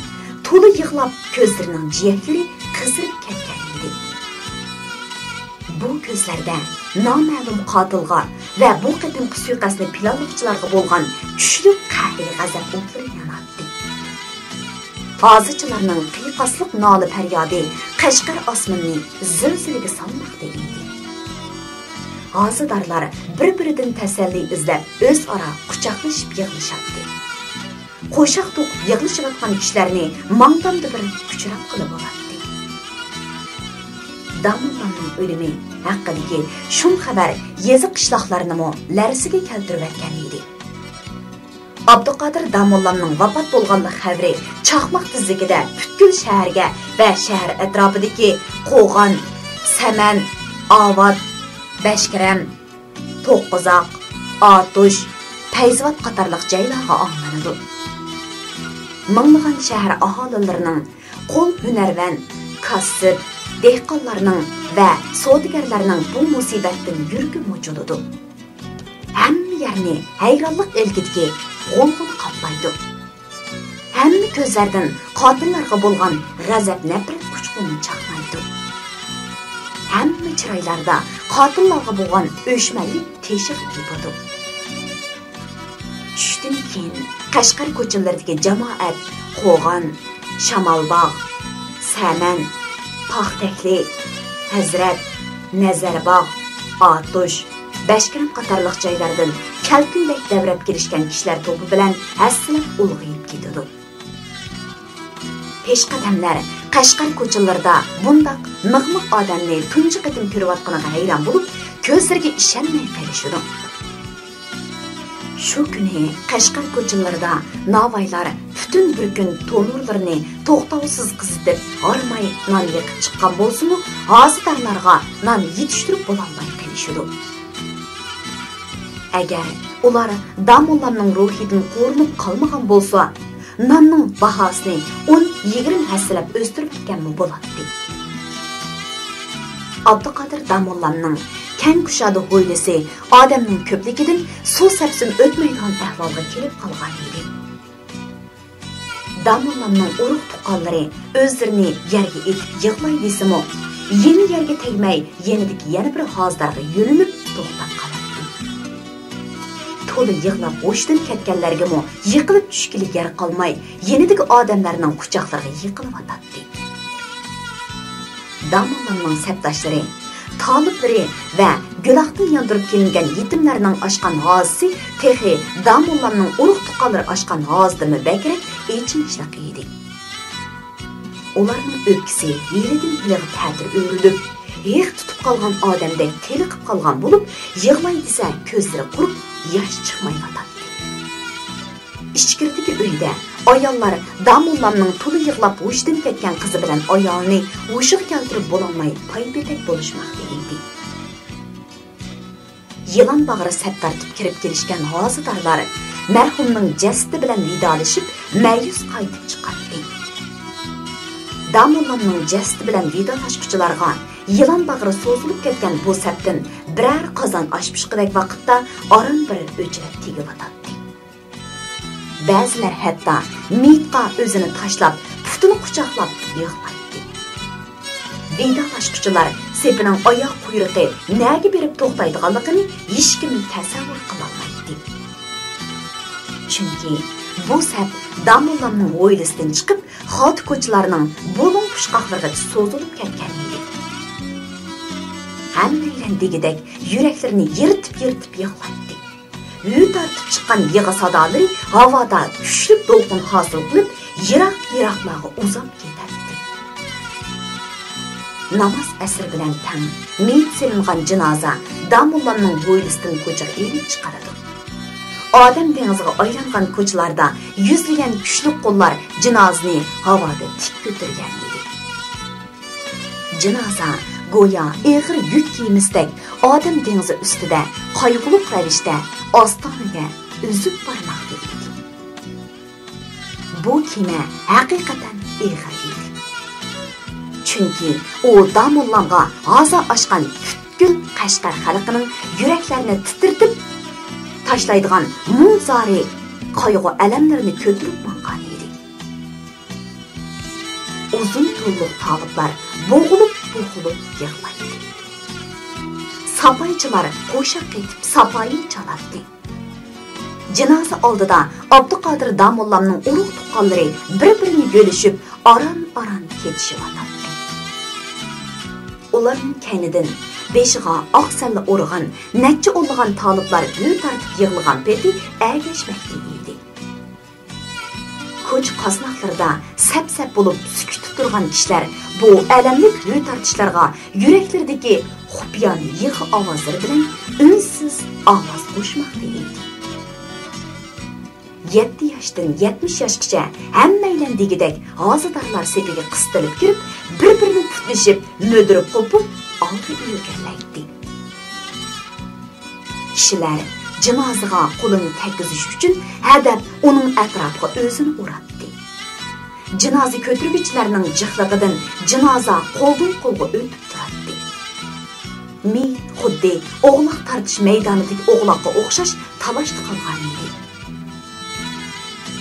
to'la yig'lab ko'zlarining jiyaklari qizirib ketgan edi. Bu ko'zlarda noma'lum qotilga va bu qitimqi suiqasdni planlovchilarga bo'lgan kuchli qahriy g'azab o'tlari yonatdi. Hozirchilarning qiyoqasliq noli faryodi Qashqar osmonni zilzilaga solmoqda edi. Hozirdarlar bir-biridan tasalli izlab o'zaro quchoqlashib yig'lashadi. Qo'shiq to'qib yig'lashayotgan kishilarni mangtamda bir kuchurab qilib oladi. Damullaning o'limi haqidagi shum xabar yezi qishloqlarini larsiga keltirib o'tgan edi. Abduqodir Damullaning vafot bo'lganlik xabari chaqmoq tezligida butkul shaharga va shahar atrofidagi Qo'g'on, Saman, Avod, Bashkiram, To'qqizoq, Atush, Payzvat qatorliq joylarga anglanadi. Minglagan shahar aholilarining qo'l hunarvan, kasb, dehqonlarning va savdogarlarning bu musibatdan yuragi mo'jiladi. Hamma yerni hayronlik ilkidagi g'ulg'ul qoplaydi. Hamma ko'zlardan qotillarga bo'lgan g'azab nafrat kuchquni chaqnaydi. Hamma chiroylarda qotillarga bo'lgan o'shmanlik teshib ketadi. Tushdan keyin Qashqar ko'chalaridagi jamoat Qo'g'on, Shamolbog', Saman, Paxtakli, Hazrat, Nazarbog', Atush, Bashkiram qatorliq joylardan kalkundek davrab kirishgan kishilar to'pi bilan hassilab ulg'ayib ketadi. Peshqadamlar Qashqar ko'chalarida bundoq mig'miq odamni tunji qatim ko'rayotganiga hayron bo'lib, ko'zlariga ishonmay qolishadi. Shu kuni Qashqar ko'chalarida navoiylar butun bir kun to'nurlarini to'xtovsiz qizitib, ormay non yiqib chiqqan bo'lsa-mu, hozirlarga non yetishtirib bo'lolmay qolishadi. Agar ular Damullaning ruhidan qo'rinib qolmagan bo'lsa, nonning bahosini 10-20 hassilab o'stirib ketganmi bo'ladi. Abduqodir Damullaning keng kushadi ho'ylisi odamning ko'pligidan suv sapsin o'tmaydigan ahvolga kelib qolgan edi. Damullaning urug' tuqqanlari o'zlarini yerga etib yig'lay desimi, yeni yerga tegmay, yenidagi yana bir hozirlarga yo'linib to'xtab qoladi. To'la yig'lab o'shdan ketganlarga mo yiqilib tushgili yer qolmay, yenidagi odamlarning quchoqlariga yiqilib o'tadi. Damullaning sabdoshlari, taliblari va gunohdan yondirib kelingan yetimlarning oshgan hozisi texi Damullaning urug' tuqqanlari oshgan hozidan bakrak echinishliq edi. Ularning o'pkisi yeridan yig'ib ta'tir o'rilib, yig' tutib qolgan odamdek teliqib qolgan bo'lib, yig'lay desa ko'zlari qurib, yosh chiqmay yotadi. Ichkiridagi uyda ayollar Damullaning to'la yig'lab o'shdan ketgan qizi bilan ayolni o'shiq keltirib bo'lolmay paybetak bo'lishmoqda edi. Yılan bag'ri sap tartib kirib kelishgan hozirlar marhumning jasadi bilan vidolashib, ma'yus qaytib chiqadi. Damullaning jasadi bilan vidolashuvchilarga yılan bag'ri so'zilib ketgan bu sapdan birer qozon osh pishqidek vaqtda oran bir o'chirib tegib o'tadi. Ba'zilar hatto mitqa o'zini tashlab, putini quchoqlab yig'laydi. Vidolashuvchilar sepining oyoq quyrug'i nega berib to'xtaydiganligini hech kim tasavvur qila olmaydi. Chunki bu sap Damullaning o'ylisidan chiqib, xalq ko'chalarining bo'lin pushqoqlariga so'zilib ketgan edi. Hammalar degidek yuraklarini yiritib yig'laydi. Uy tartib chiqqan yig'i sadolari havoda kuchli to'lqin hosil qilib, yiroq-yiroqlarga uzab ketadi. namoz asr bilan tang meyit silingan jinoza Damollamning bo'ylisidan ko'chaga elib chiqaradi. Odam dengiziga aylangan ko'chalarda yuzlagan kuchli qo'llar jinozani havoda tik ko'targan edi. Jinoza go'yo og'ir yuk kiymisdek odam dengizi ustida qayg'uli ravishda ostonaga uzib bormoqda edi. Bu kema haqiqatan og'ir edi. Chunki u Damollamga g'azo ochgan butkul Qashqar xalqining yuraklarini titritib tashlaydigan munzari qayg'u alamlarini ko'tarib mangan edi. Uzun to'lliq tavutlar bo'g'ilib yig'laydi. Sapaychilar qo'shiq etib sapoyi chalardi. Jinoza oldida Abduqodir Damollamning urug' tuqqanlari bir-birini yo'lishib aran ketishyapti. Ularning kaynidan beshiga oqsalla o'rg'an, necha o'lgan taliblar gul tartib yig'ilgan peti ergashmoqda edi. Ko'ch qasnoqlarda sap-sap bo'lib sukut turgan kishilar bu alamli gul tartishlarga yuraklardagi xufyan yig'i ovozlari bilan unsiz ovoz qo'shmoqda edi. 7 yoshdan 70 yoshgacha hammaylan degidek g'ozidarlar sepiga qistilib kirib, bir-birini tutlashib, mo'dirib qo'pib, oldi yurganlaydi. Kishilar jinozaga qo'lini tekkizish uchun hadab uning atrofiga o'zini uratdi. Jinoza ko'taruvchilarning jihligidan jinoza qo'ldan qo'lga o'tib turadi. Men xuddi o'g'loq tartish maydonidagi o'g'loqqa o'xshash talashda qolgan edi.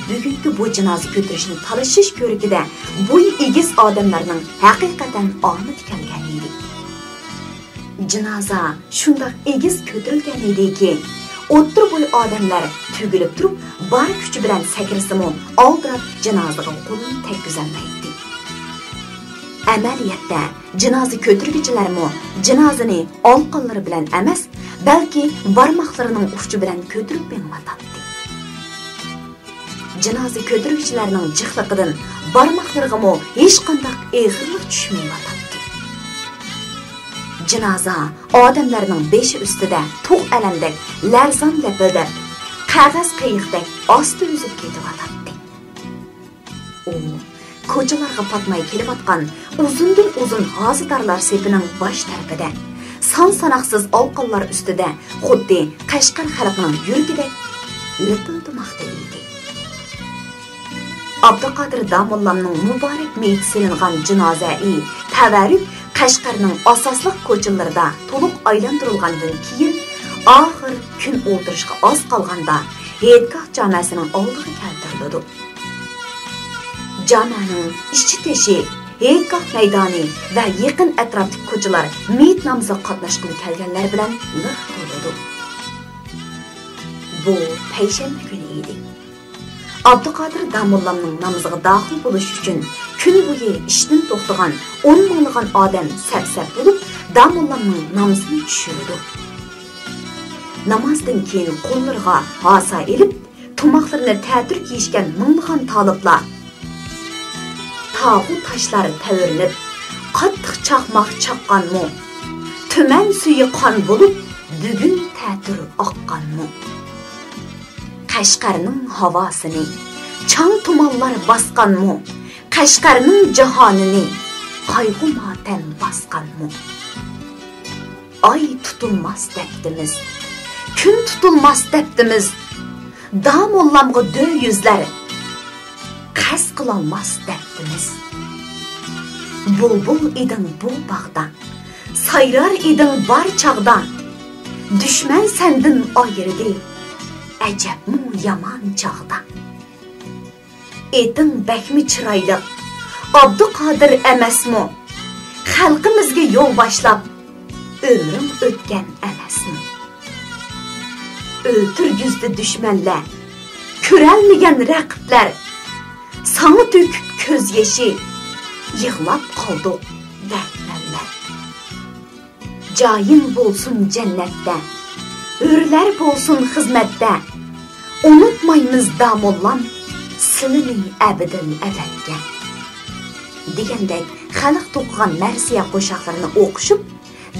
Bugungi bu jinoza ko'tarishni talashish ko'rikida bu egiz odamlarning haqiqatan omad kelgan edi. Jinoza shundoq egiz ko'tarilgan ediki, o'ttir bo'y odamlar tugilib turib, bar kuchi bilan sakrasimi, oldirab jinozaga qo'lini tekkizolmaydi. Amaliyotda jinoza ko'taruvchilarmi jinozani olqonlari bilan emas, balki barmoqlarining uchi bilan ko'tarib bermoqda. Jinoza ko'taruvchilarning jihliqidan barmoqlariga hech qanday og'irlik tushmayapti. Jinoza odamlarning beshi ustida tug' alamdek larzon lapildab, qog'oz qiyiqdek osti uzib ketyapti. U ko'chalarga patmay kelayotgan uzun g'ozidarlar sepining bosh tarafida son-sanoqsiz olqonlar ustida xuddi Qashqar xalqining yuragidek lipildamoqda edi. Abduqodir Damollamning muborak meyit silingan jinoza-i tavarruk Qashqarning asosliq ko'chalarida to'liq aylantirilgandan keyin oxir kun o'tirishga oz qolganda Heyitgoh jamasining oldiga keltirildi. Jamaning ichi-teshi, Heyitgoh maydoni va yaqin atrofdagi ko'chalar meyit namoziga qatnashgani kelganlar bilan liq to'ldi. Bu payshanba kuni edi. Abduqodir Damollamning namoziga daxil bo'lish uchun kun bo'yi ishdan to'xtagan 10 minglagan odam sap-sap bo'lib Damollamning namozini tushirdi. Namozdan keyin qo'llariga hasa elib, tomoqlarini ta'tir kiyishgan minglagan taliblar tog'u tashlari tavirinib, qattiq chaqmoq chaqqanmi, tuman suyi qon bo'lib, bugun ta'tir oqqanmi. Qashqarning havosini chang tumanlar bosqanmi, Qashqarning jahonini qayg'u motam bosqanmi. Ay tutulmas debdimiz, kun tutulmas debdimiz, Damollamga dö yuzlar qas qilolmas debdimiz. Bulbul iding bu bog'da, sayrar iding bar chog'da, dushman sendin ayirdi, ajabmu yomon chog'da. Eting bakmi chiroyli, Abduqodir emasmi? Xalqimizga yo'l boshlab, ömrim o'tgan emasmi? O'ltirgizdi dushmanlar, ko'ralmagan raqiblar, sana to'kib ko'z yoshi, yig'lab qoldik dardmanlar. Joying bo'lsin jannatda, o'rlar bo'lsin xizmatda, unutmaymiz Damollam, silini abidin abadga. degandek xalq to'qigan marsiya qo'shoqlarini o'qishib,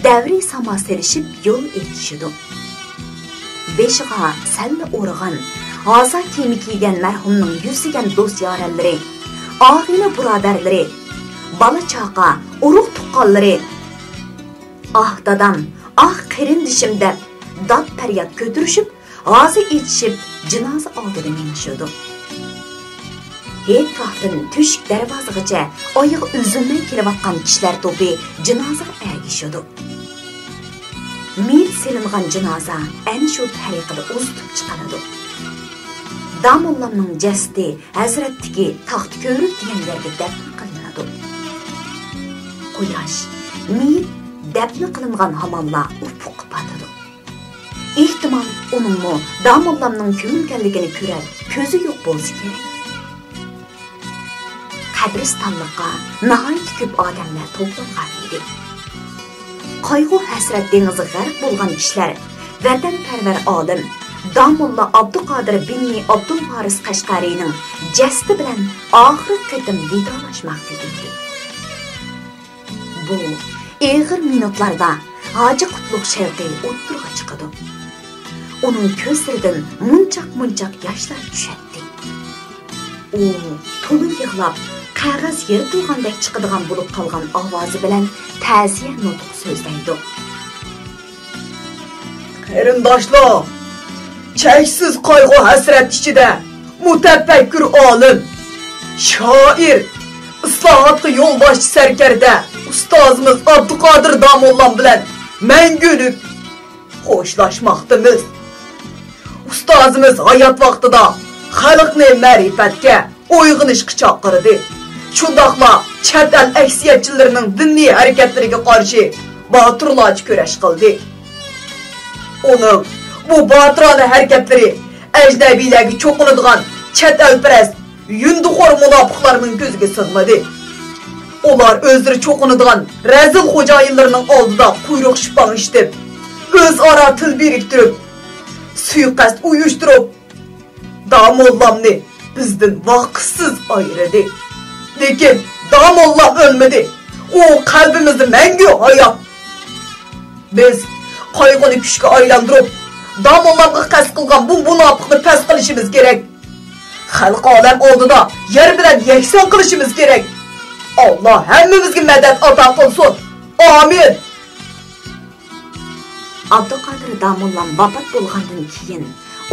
davriy samo serishib yo'l etishidi. Beshiga salla o'rg'an, g'oza kiyimi kiygan marhumning yuzigan do'st yoralari, og'ina birodarlari, bola chaqa, urug' tuqqanlari, ah dadam, ah qarindishim deb dod faryod ko'tarishib, g'oza etishib, jinoza oldidan minishdi. Hech vaqtdan tushik darvozagacha oyoq uzilmay kelayotgan kishilar to'pi jinozaga ergishdi. Miyit silingan jinoza ana shu tariqada o'zib chiqadi. Damollamning jasadi Hazratdagi taxt ko'rib degan yerga dafn qilinadi. Quyosh miyit dafn qilingan hamonla ufuqqa botadi. Ehtimol uningmi Damollamning ko'milganligini ko'rar ko'zi yo'q bo'lsa kerak. Qabristonlikqa nihoyat ko'p odamlar to'plangan edi. Qayg'u hasrat dengizi g'arq bo'lgan kishilar vatanparvar olim Damulla Abduqodir bin Abdulvaris Qashqariyning jasdi bilan oxir qatim vidolashmoqda edi. Bu og'ir minutlarda Hoji Qutlug' Shavqi o'ttirg'a chiqadi. Uning ko'zlaridan munchoq yoshlar tushadi. U to'lib yig'lab, qog'oz yirtilgandek chiqadigan bo'lib qolgan ovozi bilan ta'ziya nutq so'zlaydi. Qarindoshlar, cheksiz qayg'u hasrat ichida mutafakkur olim, shoir, islohotga yo'lboshchi sarkarda ustozimiz Abduqodir Damollam bilan mangulik xo'shlashmoqdamiz. Ustozimiz hayot vaqtida xalqni ma'rifatga, uyg'onishga chaqirdi. Shundaqla chet el aksiyatchilarining diniy harakatlariga qarshi botirlarcha kurash qildi. Uning bu botirona harakatlari ajnabiylarga cho'qinadigan chet elparast yunduxo'r munofiqlarning ko'ziga sig'madi. Ular o'zlari cho'qinadigan razil xo'jayinlarining oldida quyruq shipang ishtib, o'zaro til biriktirib, suiqasd uyushtirib, Damollamni bizdan vaqtsiz ayirdi. Lekin Damollam o'lmadi. U qalbimizda mangu hayot. Biz qayg'uni kuchga aylantirib, Damollamga qasd qilgan bu munofiqni past qilishimiz kerak. Xalq olam oldida yer bilan yakson qilishimiz kerak. Alloh hammamizga madad ato qilsin. Amin. Abduqodir Damollam vafot bo'lgandan keyin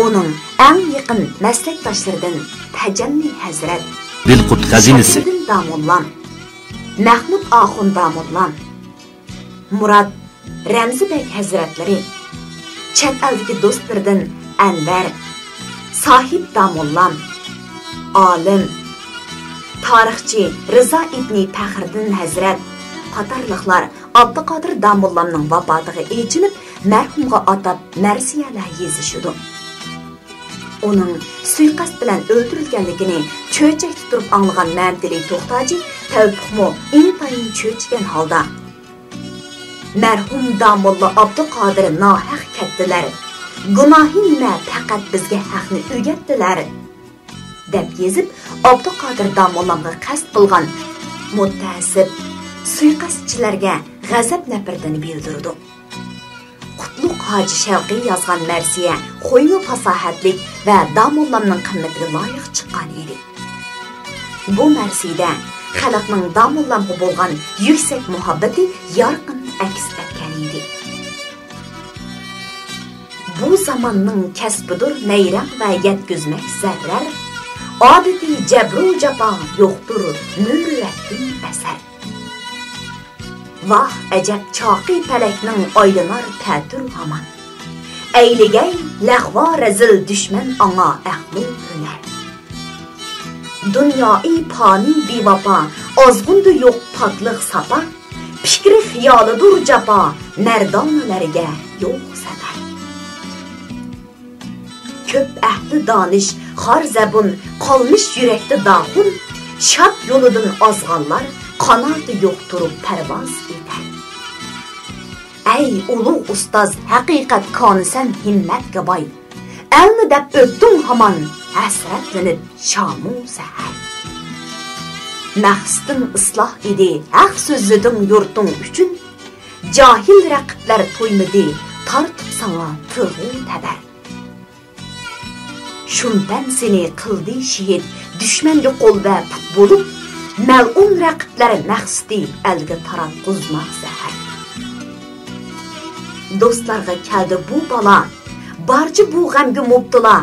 uning eng yaqin maslakdoshlaridan Tajalli Hazrat Dilqut xazinasi Damollam, Mahmud Axun Damollam, Murad Ramzibek Hazratlari, chet eldagi do'stlaridan Anvar, Sohib Damollam, olim, tarixchi Rizo ibn Faxriddin Hazrat qatorliqlar Abduqodir Damollamning vafotiga echinib, marhumga atab marsiyalar yezishdi. Uning suiqasd bilan o'ldirilganligini cho'chakda turib anglagan Mamdili To'xtaji Tavfiqmo intayin cho'chigan holda marhum Damulla Abduqodir nohaq ketdilar. Gunohi nima, faqat bizga haqni o'rgatdilar deb yezib, Abduqodir Damollamga qasd qilgan mutasib suiqasdchilarga g'azab nafratini bildirdi. Qutlug' Hoji Shavqi yozgan marsiya qo'yma fasohatlik va Damollamning qimmatiga loyiq chiqqan edi. Bu marsiyada xalqning Damollamga bo'lgan yuksak muhabbati yorqin aks etgan edi. Bu zamonning kasbidir nayrang va yetkizmak zarar, odatiy jabru jafo yo'qdir murvatdin asar. Vah ajab choqi falakning oylinar ta'tur hamon. Ayligay lag'vo razil dushman anga ahlu hunar. Dunyoi fani bevafo, ozg'undi yo'q poklik safa, fikri xiyolidir jafo, mardonlarga yo'q safar. Ko'p ahli donish, xor zabun, qolmish yurakda dahun, shab yo'lidan ozg'anlar qanoti yo'q turib parvoz etar. Ey ulug' ustoz, haqiqat konisan himmatga boy. Elni deb o'tding hamon, hasratlanib shamu sahar. Maqsadın islah idi, haq sözledin yurtun üçün. Cahil raqiblar to'ymadi, tartib sana tığu tabar. Şundan seni qildi şehid, düşmanga qo'l va put bo'lib, mal'un raqiblar maqsadi elga taratquzmaq zahar. Dostlarga keldi bu bala, barcha bu g'amga mubtila.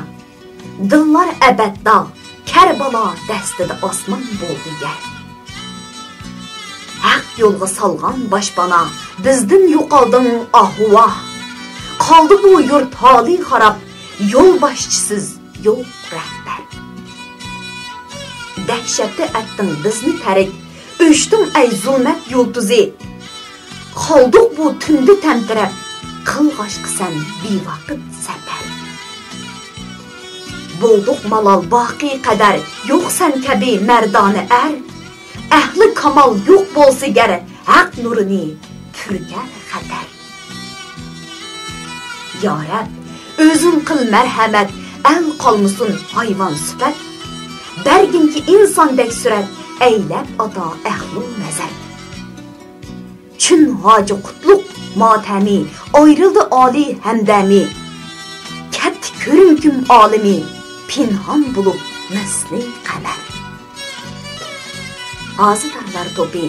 Dillar abadda, Karbala dastida osmon bo'ldi yer. Haq yo'lga salgan boshpana, bizdan yo'qolding ahuva. Qoldi bu yurt holi xarab, yo'l boshchisiz yo'q rahbar. Dahshatda atding bizni tarik, o'shdim ay zulmat yulduzi. Qoldiq bu tunda tamtirab, qilg'osh qilsan bevaqt safar. Bo'ldiq malol baqi qadar, yo'qsan kabi mardona ar. Ahli kamal yo'q bo'lsa gar, haq nurini turgan xatar. Ya Rab, o'zing qil marhamat, al qolmasin hayvon sifat. Berginki insondek surat, aylab ado ahlu nazar. Chun hoji qutluk matami, ayrıldı ali hamdami. Kat ko'rinkim olimi, pinhon bo'lib misli qamar. Hozirlar to'pi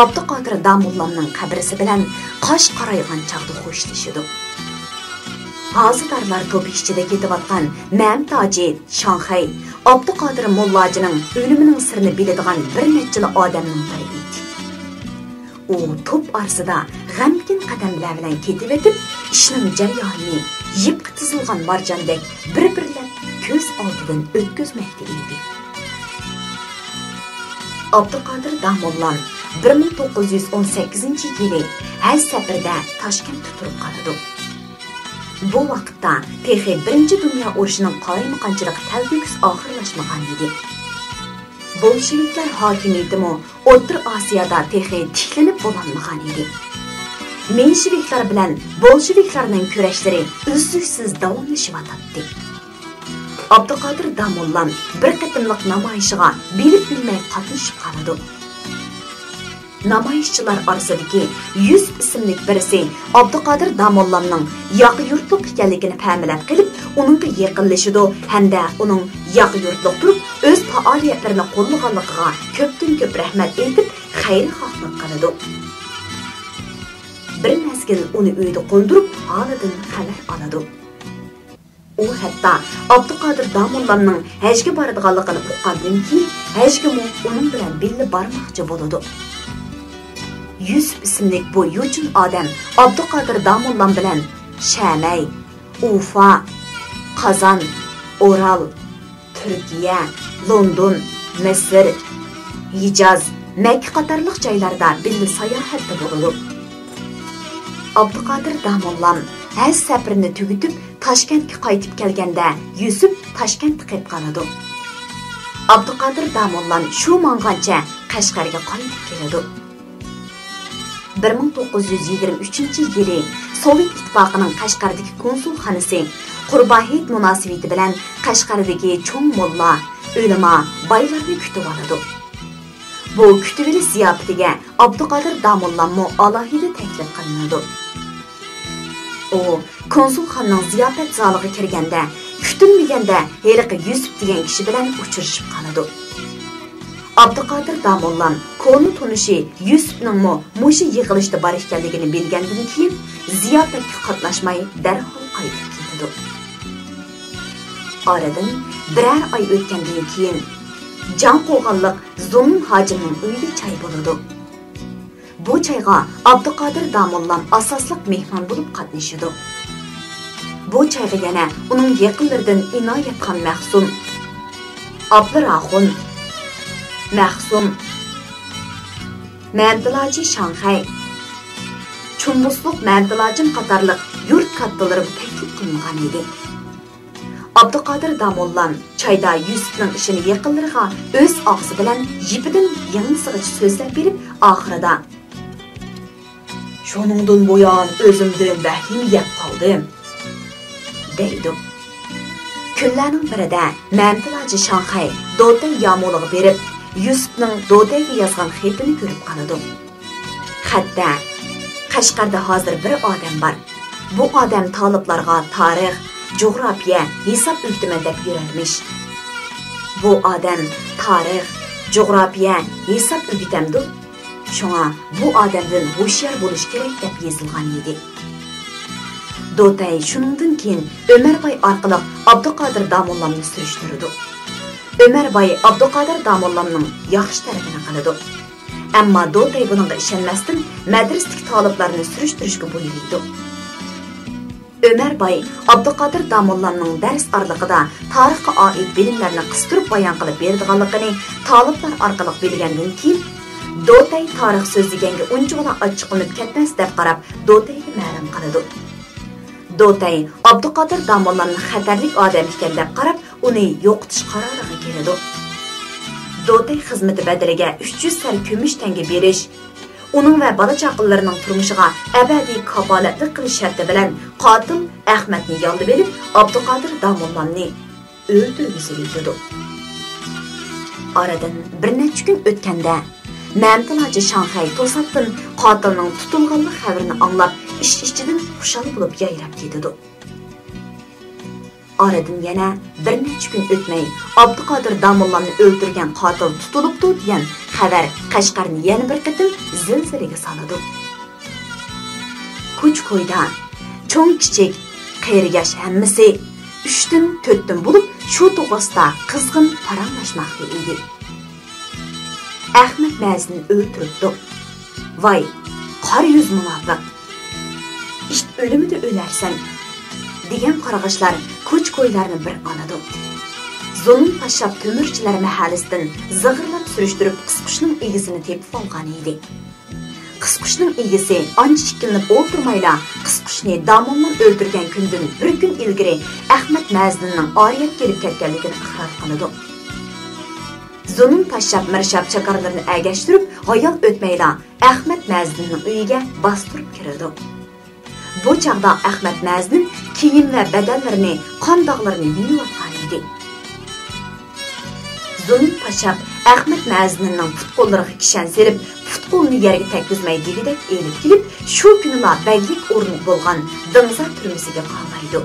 Abduqodir Damullamning qabrisi bilan qosh qaraygan chaqda xo'shlashidi. Hozirlar to'pi ichida ketayotgan Ma'mud Hoji Shanxay Abduqodir Mollajining o'limining sirini biladigan bir nechta odamning biri edi. U to'p arsida g'amkin qadamlar bilan ketib o'tib, ishning jarayonini yipqa tizilgan marjondek bir-birlab ko'z oldidan o'tkazmoqda edi. Abduqodir Damullam 1918-yili Haj safarida Toshkentda turib qoladi. Bu vaqtda texi 1-Dünya urushining qalaymiqanchilik talbiks oxirlashmagan edi. Bolsheviklar hokimiyatimi O'rta Osiyoda texi tiklanib bo'lmagan edi. Mensheviklar bilan bolsheviklarning kurashlari uzluksiz davomlashyapti. Abduqodir Damullam bir qatimliq namoyishiga bilib-bilmay qatnashib qoladi. Namoyishchilar orasidagi 100 ismlik birisi Abduqodir Damullamning yoq yurtliq ekanligini fahmlab qilib, uningga yaqinlashidi hamda uning yoq yurtliq turib o'z faoliyatlarini qo'llaganligiga ko'pdan-ko'p rahmat aytib, xayr-xohlik qiladi. Bir mezgil uni uyda qo'ndirib, holidan xabar oladi. U hatto Abduqodir Damullamning hajga boradiganligini uqqandan keyin hajga uning bilan birga bormoqchi bo'ladi. Yusuf ismli bu yo'chin odam Abduqodir Damullam bilan Shamay, Ufa, Qozon, Oral, Turkiya, London, Misr, Hijoz, Makka qatorliq joylarda birga sayohatda bo'ladi. Abduqodir Damullam Haj safarini tugutib Toshkentga qaytib kelganda Yusuf Toshkentga kelib qoladi. Abduqodir Damullam shu mangancha Qashqarga qaytib keladi. 1923-yili Sovet ittifoqining Qashqardagi konsulxonasi Qurbahit munosabati bilan Qashqardagi cho'ng molla, ulamo, boylarni kutib oladi. Bu kutuvili ziyofatiga Abduqodir Damullamni alohida taklif qilinadi. O konsulxonaning ziyofat zaliga kirganda kutilmaganda heliqi Yusuf degan kishi bilan uchrashib qoladi. Abduqodir Damullam konu tunishi Yusufning mushu yig'ilishda bor ekanligini bilgandan keyin ziyofatga qatnashmay darhol qaytib ketdi. Oradan birer oy o'tgandan keyin Jan qo'g'onliq Zomin hojimning uyida choy bo'ladi. Bu choyga Abduqodir Damullam asosliq mehmon bo'lib qatnashadi. Bu choyga yana uning yaqinlaridan Inoyatxon Mahsum, Abdurahim Mahsum, Ma'mud Shanxay, Chumbusluq Ma'mud qatorliq yurt kattalari taklif qilingan edi. Abduqodir Damullam choyda Yusufning ishini yaqinlariga o'z og'zi bilan yipidan yangisig'ich so'zlab berib, oxirida "Shuningdan buyon o'zimdan vahim yeb qoldim" deydi. Kunlarning birida Ma'mud Shanxay Do'rtay Yomulg'a berib, Yusufning Dodayga yozgan xatini ko'rib qoladi. Xatda Qashqarda hozir bir odam bor. Bu odam taliblarga tarix, coğrafiya, hisob o'rgataman deb yurarmish. Bu odam tarix, coğrafiya, hisob o'rgatamdi. Shunga bu odamdan hushyor bo'lish kerak deb yozilgan edi. Doday shuningdan keyin Ömerbay orqali Abduqodir Damollamni surishtirdi. Ömerbay Abduqodir Damollamning yaxshi tarafini qiladi. Ammo Doday buningga ishonmasdan madrasadagi taliblarni surishtirishga buyurdi. Ömerbay Abduqodir Damollamning dars oraliqida tarixga oid bilimlarni qistirib bayon qilib berganligini taliblar orqali bilgandan keyin Doday tarix so'zlaganga unchagina ochiqlanib ketmas deb qarab Dodayga ma'lum qiladi. Doday Abduqodir Damollamning xatarlik odam ekan deb qarab uni yo'qotish qaroriga keladi. Doday xizmati badaliga 300 sar kumush tanga berish, uning va bola chaqinlarining turmushiga abadiy kafolatlik qilish sharti bilan qotil Ahmadni yollab berib, Abduqodir Damollamni o'ldirgisi keldi. Aradan bir necha kun o'tganda Məmtilaçı Şanxay to'satdan qotilning tutilganlik xabarini anglab, ichidan xushal bo'lib yayrab ketdi. Aradan yana bir necha kun o'tmay Abduqodir Damollamni o'ldirgan qotil tutilibdi degan xabar Qashqarni yana bir qatim zilzilaga soladi. Ko'ch-ko'yda cho'ng-kichik, qiyri-yosh hammasi 3dan 4dan bo'lib shu to'g'risida qizg'in paranglashmoqda edi. Ahmed Məzni öldürübdü. Vay, qar yüz munofiq. İşte ölümüde ölərsən, degan qarag'ishlar ko'ch-ko'ylarni bir oladi. Zulm Pashab Tömürchilar mahallasidan zig'irlab surishtirib qisqushning egisini tepib olgan edi. Qisqushning egisi ancha ikkilinib o'ltirmayla qisqushni Damollam o'ldirgan kundan bir kun ilgari Ahmed Məzninning oriyat kelib ketganligini iqror qiladi. Zulm Pashab Mirshab chakarlarni agashtirib, g'oyal o'tmayla Ahmed Məzninning uyiga bostirib kirdi. Bu chaqda Ahmed Məznin kiyim va badanlarini, qon dog'larini yuvayotgan edi. Zulm Pashab Ahmed Məzninning putqo'llariga kishan serib, putqo'lni yerga tekkizmay degidek elib kelib, shu kunila baglik o'rni bo'lgan Dingza turmisiga qolmaydi.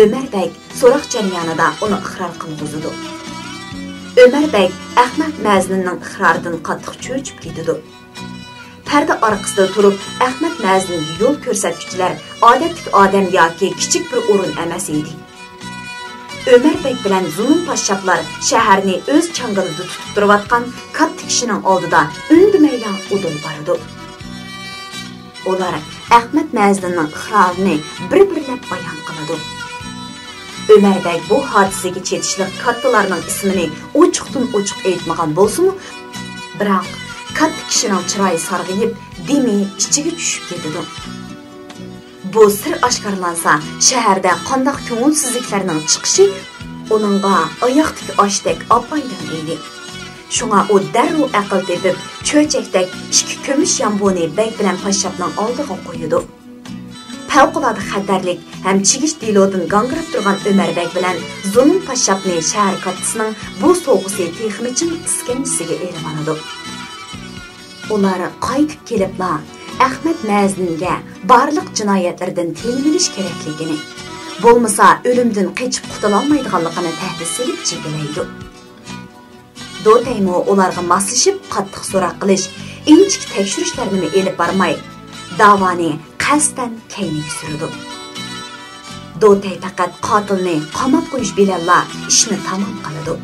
Ömerbek so'roq jarayonida uni iqror qilg'izdi. Ömerbek Ahmed Məzninning iqroridan qattiq cho'chib ketdi. Parda orqasida turib Ahmed Məzninga yo'l ko'rsatuvchilar odatdagi odam yoki kichik bir o'rin emas edi. Ömerbek bilan Zulm Pashoblar shaharni o'z changalida tutib turayotgan katta kishining oldida undimayla udil bordi. Ular Ahmed Məzninning iqrorini bir-birlab bayon qiladi. Ömerbek bu hodisaga chetishlik kattalarning ismini ochiqdan-ochiq aytmagan bo'lsa-mu, biroq katta kishining chiroyi sarg'ayib, demi ichiga tushib ketdi. Bu sir oshkorlansa, shaharda qanday ko'ngilsizliklarning chiqishi uningga oyoqdagi oshdek opaydan edi. Shunga u darrov aql tepib, cho'chakdek ikki kumush yamboni bek bilan Pashobning oldiga qo'ydi. Favqulodda xatarlik ham chigish dilodan gangirab turgan Ömerbek bilan Zulm Pashobni shahar kattasining bu so'g'isi texmichin iskanchisiga elib oladi. Ular qaytib kelibla Ahmed Məzninga barliq jinoyatlardan tinilish kerakligini, bo'lmasa o'limdan qochib qutula olmaydiganligini tahdid silib chekilaydi. Dodaymo ularga moslashib qattiq so'roq qilish, inchik tekshirishlarni elib bormay, davoni qasdan kayniga surdi. Doday faqat qotilni qamab qo'yish bilan ishni tamom qiladi.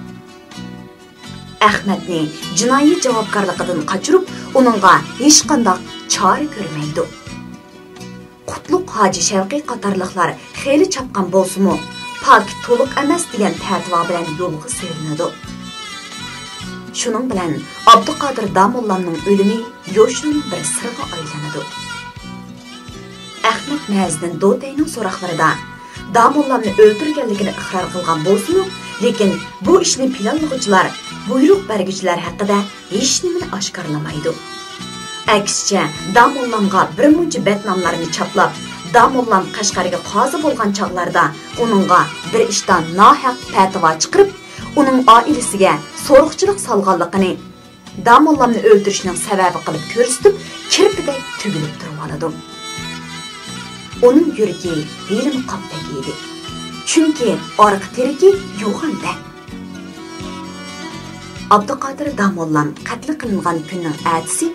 Ahmadni jinoiy javobgarligidan qochirib, uningga hech qanday chora ko'rmaydi. Qutlug' Hoji Shavqiy qatorliqlar xeyli chapqan bo'lsa-mu, pok to'liq emas degan ta'tva bilan yo'lga serinadi. Shuning bilan Abduqodir Damollamning o'limi yo'shin bir sirga aylanadi. Ahmed Məznin Dodayning so'roqlarida Damollamni o'ldirganligini iqror qilgan bo'lsa-mu, lekin bu ishni planlovchilar, buyruq berguvchilar haqida hech nimani oshkorlamaydi. Aksicha, Damollamga bir muncha betnomlarni chaplab, Damollam Qashqarga qozi bo'lgan chog'larda uningga bir ishdan nohaq fatvo chiqarib, uning oilasiga so'roqchilik solganligini, Damollamni o'ldirishning sababi qilib ko'rsatib, kirpidek tugilib turib oladi. Uning yuragi bilim qopdek edi. Chunki orqa terigi yo'g'anda. Abduqodir Damollam qatl qilingan kunning ertasi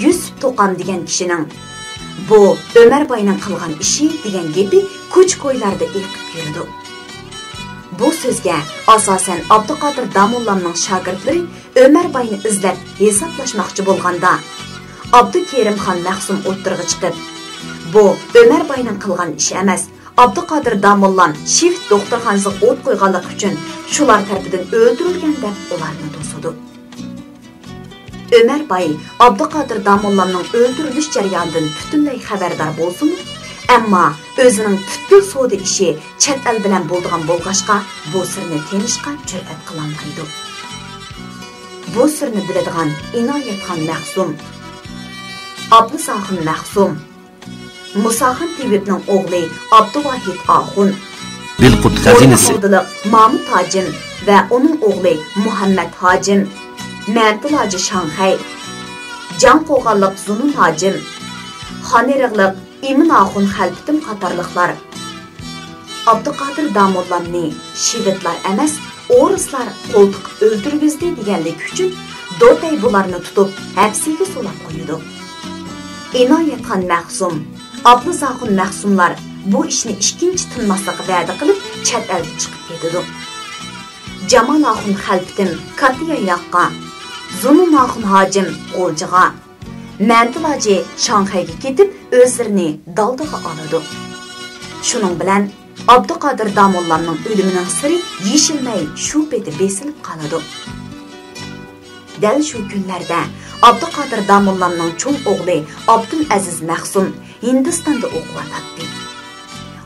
Yusuf To'qam degan kishining bu Ömer Bayning qilgan ishi degan gapi ko'ch-ko'ylarda eqib yurdi. Bu so'zga asosan Abduqodir Damollamning shogirdlari Ömer Bayni izlab hisoblashmoqchi bo'lganda Abdukerimxon Mahsum o'ttirg'i chiqib, bu Ömer Bayning qilgan ishi emas, Abduqodir Damollam Shift doktorxonasiga o't qo'yganlik uchun shular tarafidan o'ldirilgan deb ularni to'sadi. Ömer Bay Abduqodir Damollamning o'ldirilish jarayonidan butunlay xabardor bo'lsin, ammo o'zining butkul savdo ishi chet el bilan bo'lgan bo'lg'ashqa bu sirni tenishga jur'at qilolmaydi. Bu sirni biladigan Inoyatxon Mahsum, Abdusaxin Mahsum, Musaxin Tibibning o'g'li Abduvahid Axun, Dilqut xazinasi Mahmud Hojim va uning o'g'li Muhammad Hojim, Mantul Hoji Shanxay, Jan qo'g'anliq Zunun Hojim, Xoniriqliq Imin Axun Xalpitim qatorliqlar Abduqodir Damollamni shivitlar emas, o'rislar qo'ltiq o'ldirgizdi deganlik uchun Dotay bularni tutib hapsiga solab qo'ydi. Inoyatxon Mahsum, Abduzaxun Mahsumlar bu ishni ikkinchi tinmaslikqa va'da qilib chet elga chiqib ketdi. Jamal Axun Xalpitim Katiyayaqqa, Zunun Axun Hojim Qo'ljiga, Mantul Hoji Shanxayga ketib o'zlarini daldaga oladi. Shuning bilan Abduqodir Damollamning o'limining siri yeshilmay shu peti besilib qoladi. Dal shu kunlarda Abduqodir Damollamning cho'ng o'g'li Abdul Aziz Mahsum Hindistonda o'qiyotdi.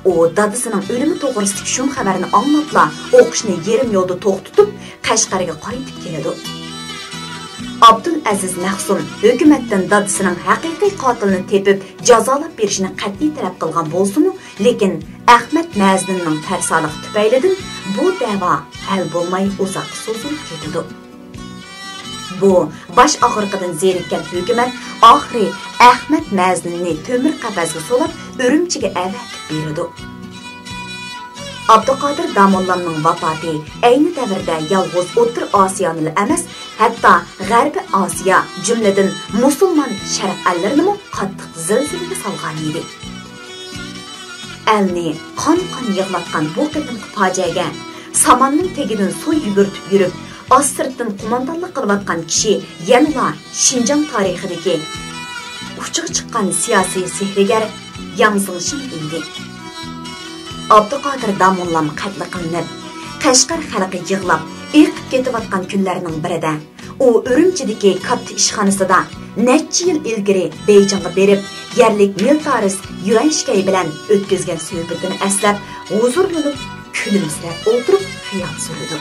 U dadasining o'limi to'g'risidagi shum xabarni anglabla o'qishni yarim yo'lda to'xtatib Qashqarga qaytib keladi. Abdul Aziz Mahsum hukumatdan dadasining haqiqiy qotilini tepib jazolab berishni qat'iy talab qilgan bo'lsa-mu, lekin Ahmad Mazninning tarsoligi tufaylidan bu da'vo hal bo'lmay uzoq so'zilib ketdi. Bu bosh og'riqidan zerikkan hukumat oxiri Ahmad Mazninni to'mir qafasga solib Urumchiga avatib berdi. Abduqodir Damollamning vafoti ayni davrda yolg'iz O'rta Osiyoni emas, hatto G'arbiy Osiyo, jumladan musulmon sharq allarini qattiq zilzilaga solgan edi. Elni qon-qon yig'latgan bu qitimli fojiaga samonning tegidan suv yugurtib yurib, Asırtdan qo'mondonlik qilayotgan kishi yana Xinjiang tarixidagi uchiga chiqqan siyosiy sehrigar Yang Zingshin edi. Abduqodir Damollam qatl qilinib, Qashqar xalqi yig'lab, eqib ketayotgan kunlarning birida u Urumchidagi katta ishxonasida necha yil ilgari Beyjingga berib, yerlik militaris Yuan Shikay bilan o'tkazgan suhbatini eslab, huzurlanib, kulimsirab o'tirib xiyol surdi.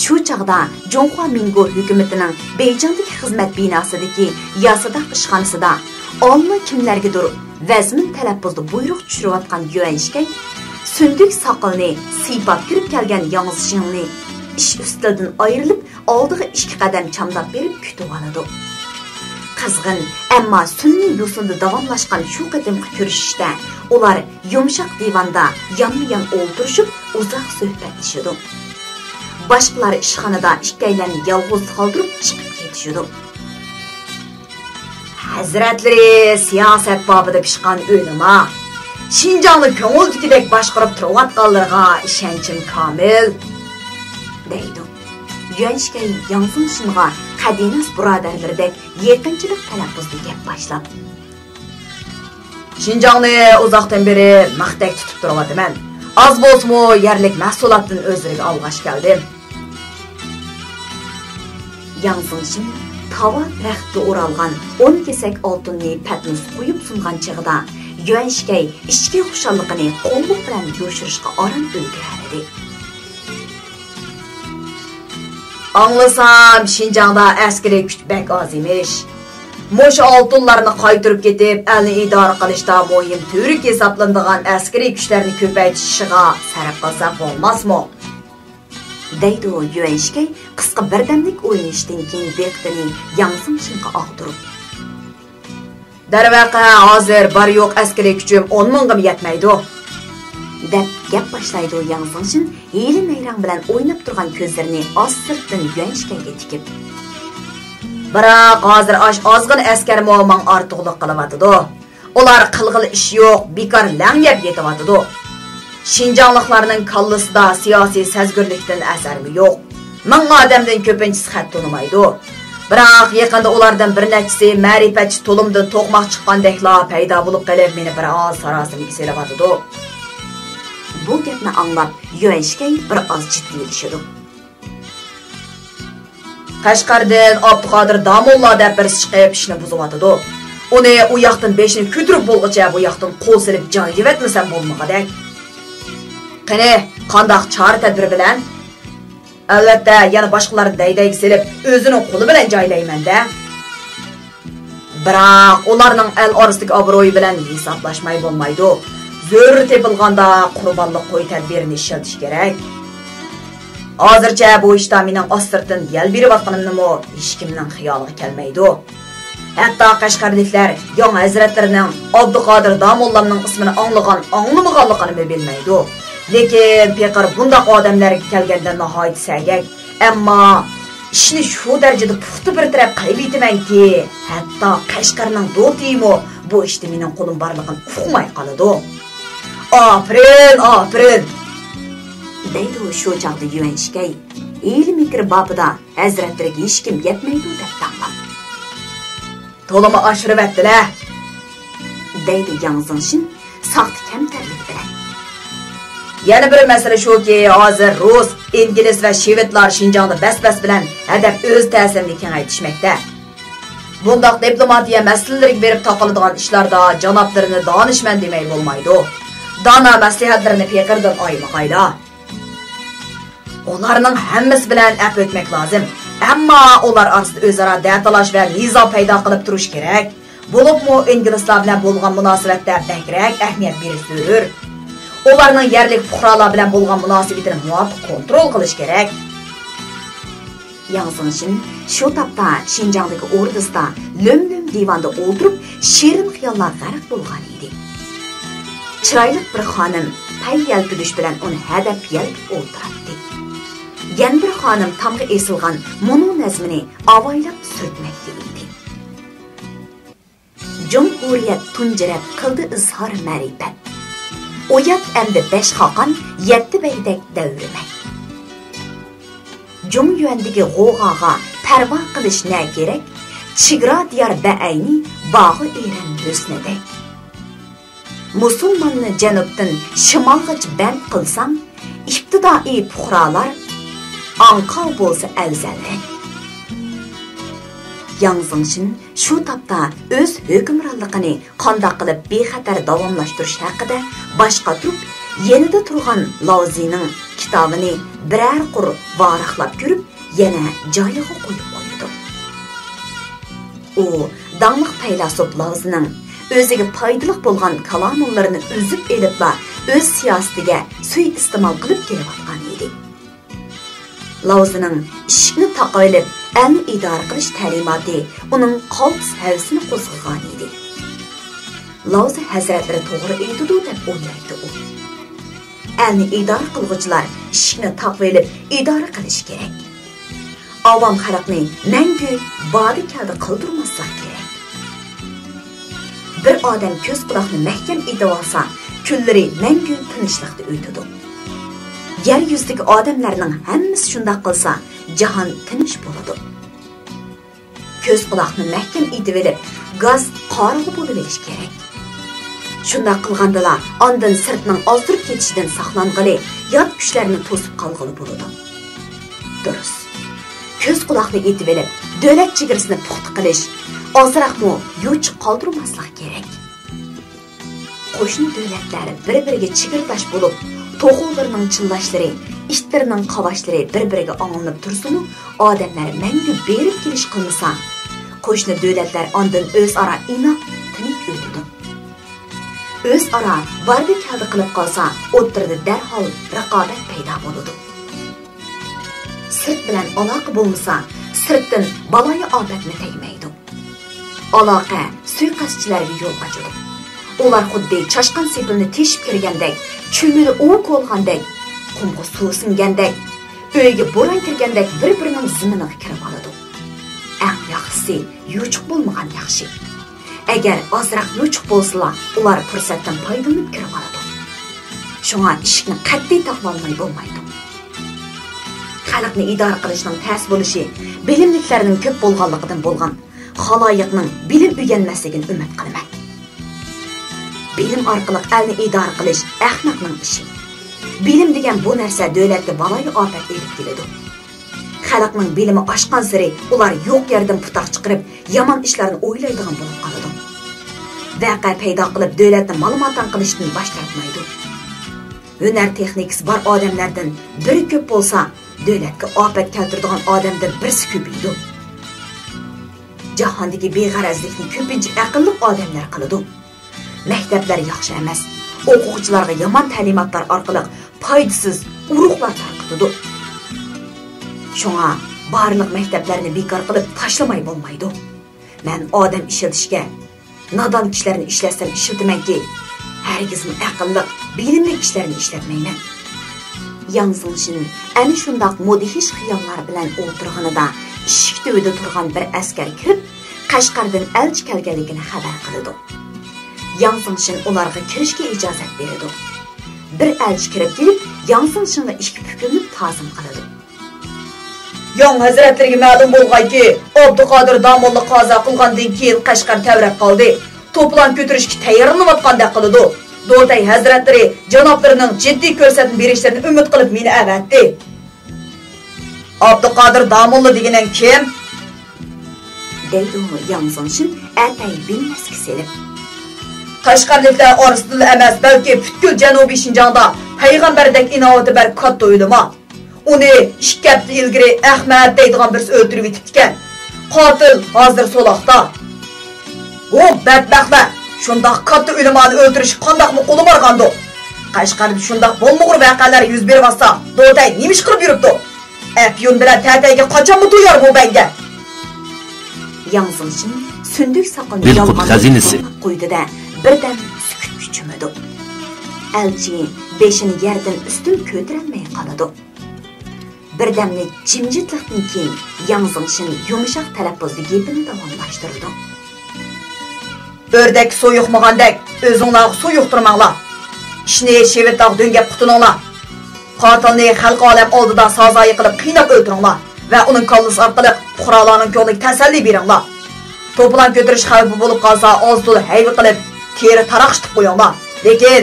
Shu chaqda Jonghua Mingo hukumatining Beyjingdagi xizmat binosidagi Yasadaq ishxonasida olma kimlargadir vazmin talaffuzda buyruq tushirayotgan Yuan Shikay sunduk soqolni siypab kirib kelgan Yang Zingshinni ish ustidan ayrilib, oldiga 2 qadam chamlab berib kutib oladi. Qizg'in, ammo sunniy usulda davomlashgan shu qadimgi ko'rishishda ular yumshoq divanda yonma-yon o'ltirishib, uzoq suhbatlashadi. Başqalar ishxonada ikkaylarni yolg'iz qoldirib chiqib ketishdi. Hazratlari, siyosat bobida pishqan o'lima, Xinjiangni ko'ngildagidek boshqarib turayotganlarga ishonchim komil, deydi. Yuan Shikay Yang Zingshinga qadinas birodarlaridek yaqinchilik talaffuzda gap boshlab. Xinjiangni uzoqdan beri maqtak tutib turibman. Az bo'lsa-mu yerlik mahsulotdan o'zlariga olg'ash keldim. Yang Zingshin tava taxtga o'ralgan 10 kesak oltinni patnis qo'yib sungan chig'ida Yuan Shikay ichki xushalligini qo'llik bilan yo'shirishga orom ulguradi. Anglasam, Xinjiangda askeri kuch bek oz emish. Mo'sh oltinlarni qaytirib ketib, elni idora qilishda muhim turk hisoblanadigan askeri kuchlarni ko'paytirishga sarf qilsak bo'lmasmi? deydi o Yuanshkay qisqa birdamlik o'yinishdan keyin diqqatini Yangzingshinga og'dirib. Darvaqa hozir bar yo'q askariy kuchim 10 mingga yetmaydi. deb gap boshlaydi o Yangzingshin hiyli nayrang bilan o'ynab turgan ko'zlarini ostirdan Yuanshkayga tikib. Biroq hozir ozg'in askar muammo ortiqlik qilyapti. Ular qilg'ili ish yo'q, bekor langyab yetyapti. Şinjanlıqlarının kallasida siyosiy sezgirlikdan asarmi yo'q. Ming odamdan ko'pinchisi xat tonimaydi. Biroq yaqinda ulardan bir nechisi ma'rifatchi to'limdan to'qmoq chiqqandekla paydo bo'lib qolib, meni bir oz sarosimaga selavatdi. Bu gapni anglab, Yuanshkay bir oz jiddiylashadi. Qashqardan Abduqodir Damulla deb bir chiqib ishni buzyapti. Uni u yoqdan beshini ko'tirib bo'lguncha bu yoqdan qo'l silib joylayotmasam bo'lmagadek. Qani, qandoq chora tadbir bilan? Albatta, yana boshqalarni daydayga silib, o'zining qo'li bilan joylayman-da. Biroq ularning el orasidagi obro'yi bilan hisoblashmay bo'lmaydi. Zo'r tepilganda qurbonlik qo'y tadbirini ishlatish kerak. Hozircha bu ishda mening ostirdan yel berayotganimni hech kimning xayoliga kelmaydi. Hatto Qashqarliklar Yo'ng hazratlarining Abduqodir Damullaning ismini anglamaganligini bilmaydi. Lekin Peqir bundaq odamlarga kelganda nihoyat sagak, ammo ishni shu darajada puxta bir taraf qilib yetamanki, hatto Qashqarning do'timi bu ishda mening qo'lim borligini uqmay qoladi. Afirin. deydi u shu chaqda Yuanshkay ilm mikr babida hazratlariga hech kim yetmaydi deb tanlab. To'limi oshirib etdilar, deydi Yangzingshin saxt kamtarlik bilan. Yana bir masala shuki, hozir Rus, ingliz va shvedlar Shinjongda bas-bas bilan hadab o'z ta'sirini kengaytirishmoqda. Bundaq diplomatiya masalalariga berib taqiladigan ishlarda janoblarini donishmand demay bo'lmaydi. Dona maslahatlarini Peqirdan oymaqayda. Ularning hammasi bilan ap o'tmak lozim. Ammo ular orasida o'zaro da'talash va nizo paydo qilib turish kerak. Bo'libmi inglizlar bilan bo'lgan munosabatda bakrak ahamiyat berish zarur. Ularning yerlik fuqarolar bilan bo'lgan munosabatini muvofiq kontrol qilish kerak. Yangzingshin shu topda Shinjongdagi o'rdisida löm-löm divanda o'tirib, shirin xiyollar g'arq bo'lgan edi. Chiroyli bir xonim pay yalpidish bilan uni hadab yalpib o'tirardi. Yana bir xonim tamg'i esilgan mono nazmini avaylab surtmoqda edi. Cumhuriyat tunjirab qildi izhor ma'rifat. Oyat endi 5 xoqon 7 beydek davrimak. Jungyuandagi g'o'g'aga parvo qilish ne kerak? Chigro diyor baayni bog'i eran husnidek. Musulmonni janubdan shimolgacha band qilsam, ibtidoi fuqarolar anqov bo'lsa afzalroq. Yangzingshin shu topda o'z hukmronligini qanday qilib bexatar davomlashtirish haqida boshqa turib, yanida turgan Laozining kitobini biror qur varaqlab ko'rib, yana joyiga qo'yib qo'ydi. U danglik faylasuf Laozining o'ziga foydali bo'lgan kalomonlarini o'zib elibla o'z siyosatiga suiiste'mol qilib kelayotgan edi. Laozining ishni taqoylib, elni idora qilish ta'limoti uning qalbs havsini qo'zg'agan edi. Laozi hazratlari to'g'ri aytdi deb o'ylaydi u. Elni idora qilguvchilar ishni taqoylib idora qilish kerak. Avam xalqni mangu bodi kalda qildirmaslik kerak. Bir odam ko'z quloqni mahkam etib olsa, kunlari mangu tinchlikda o'tadi. Yer yuzidagi odamlarning hammasi shunday qilsa, jahon tinch bo'ladi. Ko'z quloqni mahkam etib olib, gaz qorg'i bo'lib olish kerak. Shunday qilgandalar, ondan sirtning ozdirib ketishidan saqlang'ili, yot kuchlarni to'sib qolg'ili bo'ladi. Durust. Ko'z quloqni etib olib, davlat chegarasini puxta qilish, ozroqmi yo'ch qoldirmaslik kerak. Qo'shni davlatlar bir-biriga chegirdash bo'lib, to'g'onlarning chillashlari, ishtlarining qavashlari bir-biriga anglanib tursin-u, odamlar mangu berib kelish qilmasa, qo'shni davlatlar ondan o'zaro inoq tinch o'tadi. O'zaro barda kalda qilib qolsa, o'ttirda darhol raqobat paydo bo'ladi. sırt bilan aloqa bo'lmasa, sirtdan baloyi ofatni tegmaydi. Aloqa suiqasdchilarga yo'l ochadi. Ular xuddi chashqan sepilni teshib kirgandek, cho'mili o'q olgandek, qumga suv singandek, uyga bo'ron kirgandek bir-birining ziminiga kirib oladi. Eng yaxshisi yuchuq bo'lmagan yaxshi. Agar ozroq yuchuq bo'lsa, ular fursatdan foydalanib kirib oladi. Shunga ishni qat'iy taqvolmay bo'lmaydi. Xalqni idora qilishning ta's bo'lishi bilimliklarning ko'p bo'lganligidan bo'lgan, xaloyiqning bilim o'rganmasligini umid qilaman. Bilim orqali elni idora qilish ahmoqning ishi. Bilim degan bu narsa davlatga baloyi ofat elib keladi. Xalqning bilimi oshgan sari ular yo'q yerdan putoq chiqarib, yomon ishlarni o'ylaydigan bo'lib qoladi. Vaqa paydo qilib davlatni ma'lumotdan qilishdan bosh tortmaydi. Hunar texnikasi bor odamlardan biri ko'p bo'lsa, davlatga ofat keltiradigan odamdan birsi ko'paydi. Jahondagi beg'arazlikni ko'pincha aqlli odamlar qiladi. Maktablar yaxshi emas. O'quvchilarga yomon ta'limotlar orqali foydasiz urug'lar tarqatadi. Shunga barliq maktablarni bekor qilib tashlamay bo'lmaydi. Men odam ishlatishga nodon kishilarni ishlasam ishiltimanki, hargizmi aqlli, bilimli kishilarni ishlatmayman. Yansınshin ana shundoq mudhish xiyollar bilan o'tirganida eshik tubida turgan bir askar kirib, Qashqardan elchi kelganligini xabar qildi. Yansınshin ularga kirishga ijozat berdi. Bir elchi kirib kelib, Yansınshinga ikki pukunni ta'zim qildi. Yan hazretlerine ma'lum bo'lganki, Abduqodir Damolla qazo qilgandan keyin Qashqar tavrab qoldi. To'plan ko'tarishga tayyorlanayotgandek qildi. Do'tay hazretlari janoblarining jiddiy ko'rsatma berishlarini umid qilib meni avatdi. Abduqodir Damolla deganing kim? Deydi Yansınshin atay bilmasga selib. Qashqarliklar orasida emas, balki butkul Janubiy Shinjongda payg'ambardek inovati bar katta o'ylama. Uni 2 hafta ilgari Ahmad deydigan birisi o'ldirib etibdikan. Qotil hozir so'loqda. O badbaxtlar, shundoq katta o'limani o'ldirish qandoqmi qo'li borgandi? Qashqarda shundoq bo'lmag'ur voqealar yuz bermasa, Do'tay nima ish qilib yuribdi? Afyun bilan Tatayga qachonmi to'yar bu banga? Yansınshin sunduk soqolni Dilqut xazinasi qo'ydida birdan sukut cho'madi. Elchi beshini yerdan ustun ko'tarolmay qoladi. Birdamlik jimjitlikdan keyin Yansınshin yumshoq talaffuzda gapini davomlashtirdi. Ördek soyuqmagandek o'zinglar soyuqtirmanglar. Ishni shevetaq döngap qutuninglar. Qotilni xalq olam oldida sazoyi qilib qiynab o'ldiringlar va uning kollasi orqali fuqarolarning ko'ngliga tasalli beringlar. To'plan ko'tarish xavfi bo'lib qolsa, oz-to'la hayvi qilib, teri taraqshitib qo'yinglar. Lekin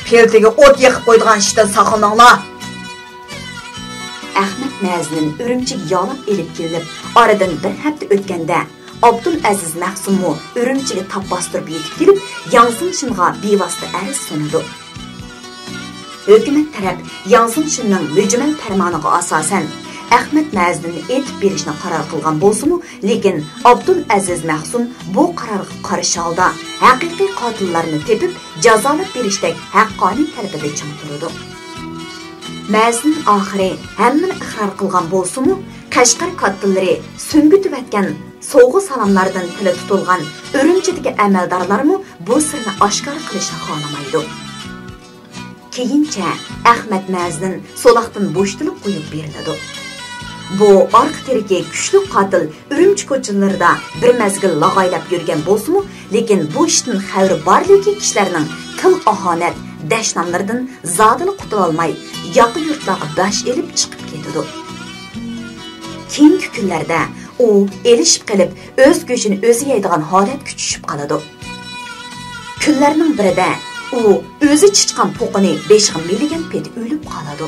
peltiga o't yoqib qo'ydigan ishdan saqlaninglar. Ahmad Maznin Urumchiga yolib elib kelib, oradan bir hafta o'tganda Abdul Aziz Mahsummu Urumchiga tap bostirib yetib kelib, Yansınshinga bevosita arz sunadi. Hukumat taraf Yansınshinning mujmal farmoniga asosan Ahmad Mazninni etib berishni qaror qilgan bo'lsa-mu, lekin Abdul Aziz Mahsum bu qarorga qarshi holda haqiqiy qotillarni tepib jazolab berishdak haqqoniy talabida chim turdi. Maznin oxiri hammani iqror qilgan bo'lsa-mu, Qashqar qotillari so'ngitib so'g'u salomlardan tili tutilgan Urumchidagi amaldorlarmi bu sirni oshkor qilishni xohlamaydi. Keyincha Ahmad Maznin so'loqdan bo'shtilib qo'yib beriladi. Bu orqa teriki kuchli qotil Urumchi ko'chalarida bir mazgil lag'aylab yurgan bo'lsa-mu, lekin bu ishning xavri borligi kishilarning til ahonat dashnomlaridan zodili qutula olmay, yaqin yurtlarga bash elib chiqib ketadi. Keyingi kunlarda u elishib qilib, o'z go'shini o'zi yeydigan holat kuchishib qoladi. Kunlarning birida u o'zi chiqqan po'qini 5 milligan pet o'lib qoladi.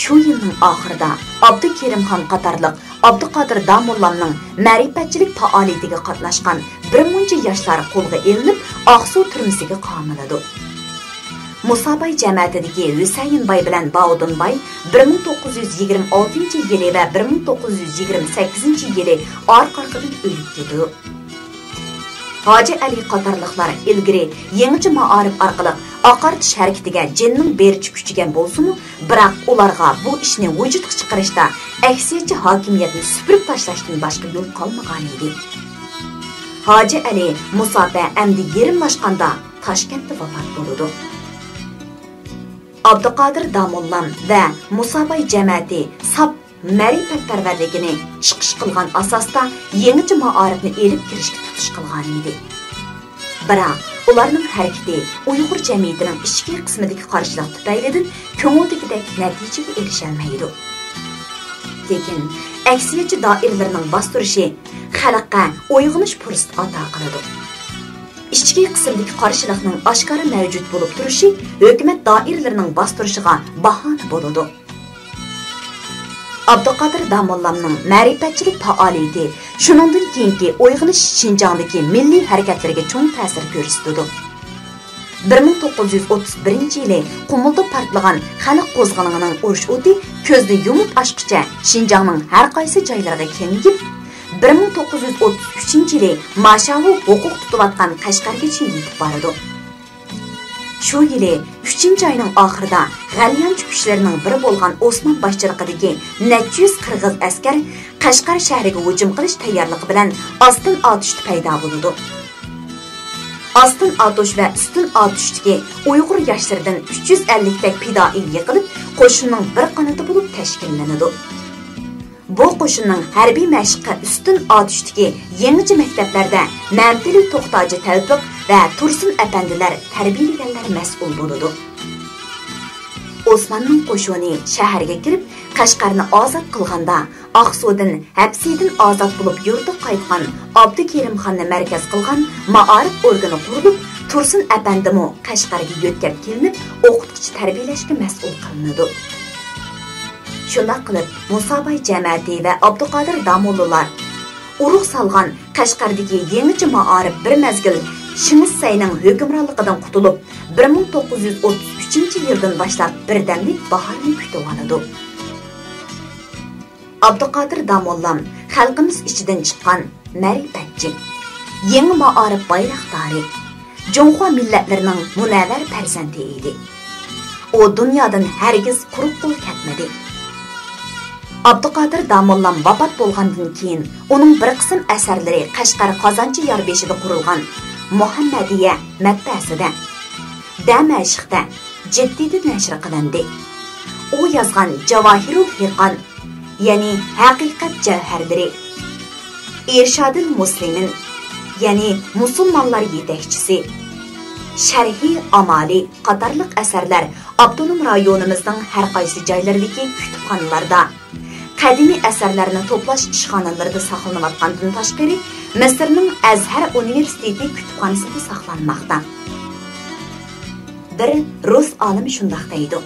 Shu yilning oxirida Abdukerimxon qatorliq Abduqodir Damollaning ma'rifatchilik faoliyatiga qatnashgan bir muncha yoshlar qo'lga elinib, Oqsuv turmasiga qamiladi. Musabay jamoatidagi Husaynboy bilan Baudunboy 1926-yili va 1928-yili orqa-orqadan o'lib ketdi. Hoji Ali qatorliqlar ilgari yangicha ma'arif orqali oqartish harakatiga jinning berichi kuchigan bo'lsa-mu, biroq ularga bu ishni vujudga chiqarishda aksiyatchi hokimiyatni supurib tashlashdan boshqa yo'l qolmagan edi. Hoji Ali Musofa amdi yerimlashganda Toshkentda vafot bo'ldi. Abduqodir Damollam va Musofa jamoati sap ma'rifatparvarligini chiqish qilgan asosda yangicha ma'arifni elib kirishga tutish qilgan edi. Biroq ularning harakati Uyg'ur jamiyatining ichki qismidagi qarshilik tufaylidan ko'ngildagidek natijaga erisholmaydi. Lekin aksiyatchi doiralarning bostirishi xalqqa uyg'onish fursati ato qiladi. Ichki qismdagi qarshilikning oshkora mavjud bo'lib turishi hukumat doiralarining bostirishiga bahona bo'ladi. Abduqodir Damollamning ma'rifatchilik faoliyati shuningdan keyingi uyg'onish Xinjiangdagi milliy harakatlarga cho'ng ta'sir ko'rsatdi. 1931-yili Qumulda portlagan xalq qo'zg'olonining urush o'ti ko'zni yumib ochqicha Xinjiangning har qaysi joylariga kengayib 1933-yili Mashavu huquq tutayotgan Qashqargacha yetib bordi. Shu yili 3-oyning oxirida G'alyanchi kuchlarining biri bo'lgan Osman boshchiligidagi 400 qirg'iz askar Qashqar shahriga hujum qilish tayyorligi bilan ostin otishda paydo bo'ldi. Ostin otish va ustin otishdagi Uyg'ur yoshlaridan 350 tak pidoi yiqilib, qo'shinning bir qanoti bo'lib tashkillanadi. Bu qo'shinning harbiy mashqi ustin otishdagi yangicha maktablarda Mamtili To'xtoji Tavfiq va Tursun apandilar tarbiyalaganlar mas'ul bo'ladi. Osmanning qo'shini shaharga kirib, Qashqarni ozod qilganda Aqsudan, hapsidan ozod bo'lib yurtga qaytgan Abdukerimxonni markaz qilgan ma'arif organi qurilib, Tursun apandimi Qashqarga yo'tkab kelinib, o'qituvchi tarbiyalashga mas'ul qilinadi. Shunday qilib, Musofa jamoati va Abduqodir Damollalar urug' solgan Qashqardagi yangicha ma'arif bir mazgil Shimissayning hukmronligidan qutulib, 1933-yildan boshlab birdamlik bahorni kutib oladi. Abduqodir Damollam xalqimiz ichidan chiqqan ma'rifatchi, yangi ma'arif bayroqdori, Jonxo millatlarining munavvar farzandi edi. U dunyodan hargiz quruq qo'l ketmadi. Abduqodir Damollam vafot bo'lgandan keyin uning bir qism asarlari Qashqar Qozonchi Yorbeshida qurilgan Muhammadiya matbaasida Damashqda jiddiyda nashr qilindi. U yozgan Javohirul Hiqon, ya'ni haqiqat javharlari, Irshadul Muslimin, ya'ni musulmonlar yetakchisi, Sharhi Amali qatorliq asarlar Abdunum rayonimizning har qaysi joylaridagi kutubxonalarda, qadimiy asarlarni to'plash ishxonalarida saqlanayotgandan tashqari, Misrning Azhar universiteti kutubxonasida saqlanmoqda. Bir rus olimi shunday deydi: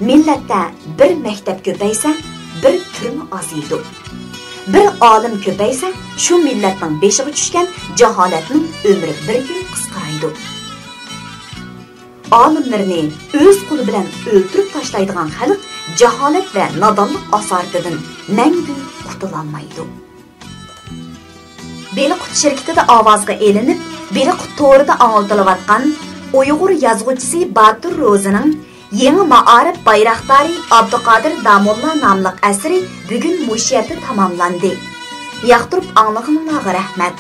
millatda bir maktab ko'paysa, bir turma oziydi. Bir olim ko'paysa, shu millatning beshiga tushgan jaholatning umri bir yil qisqaraydi. Olimlarni o'z qo'li bilan o'ltirib tashlaydigan xalq jaholat va nodonlik asoratidan mangu qutulolmaydi. Beliqut shirkatida ovozga elinib, Beliqut to'rida anglatilayotgan Uyg'ur yozuvchisi Batur Ro'zining yangi ma'arif bayroqdori Abduqodir Damolla nomli asari bugun mush yerda tamomlandi. Yoqtirib anglag'inlarga rahmat.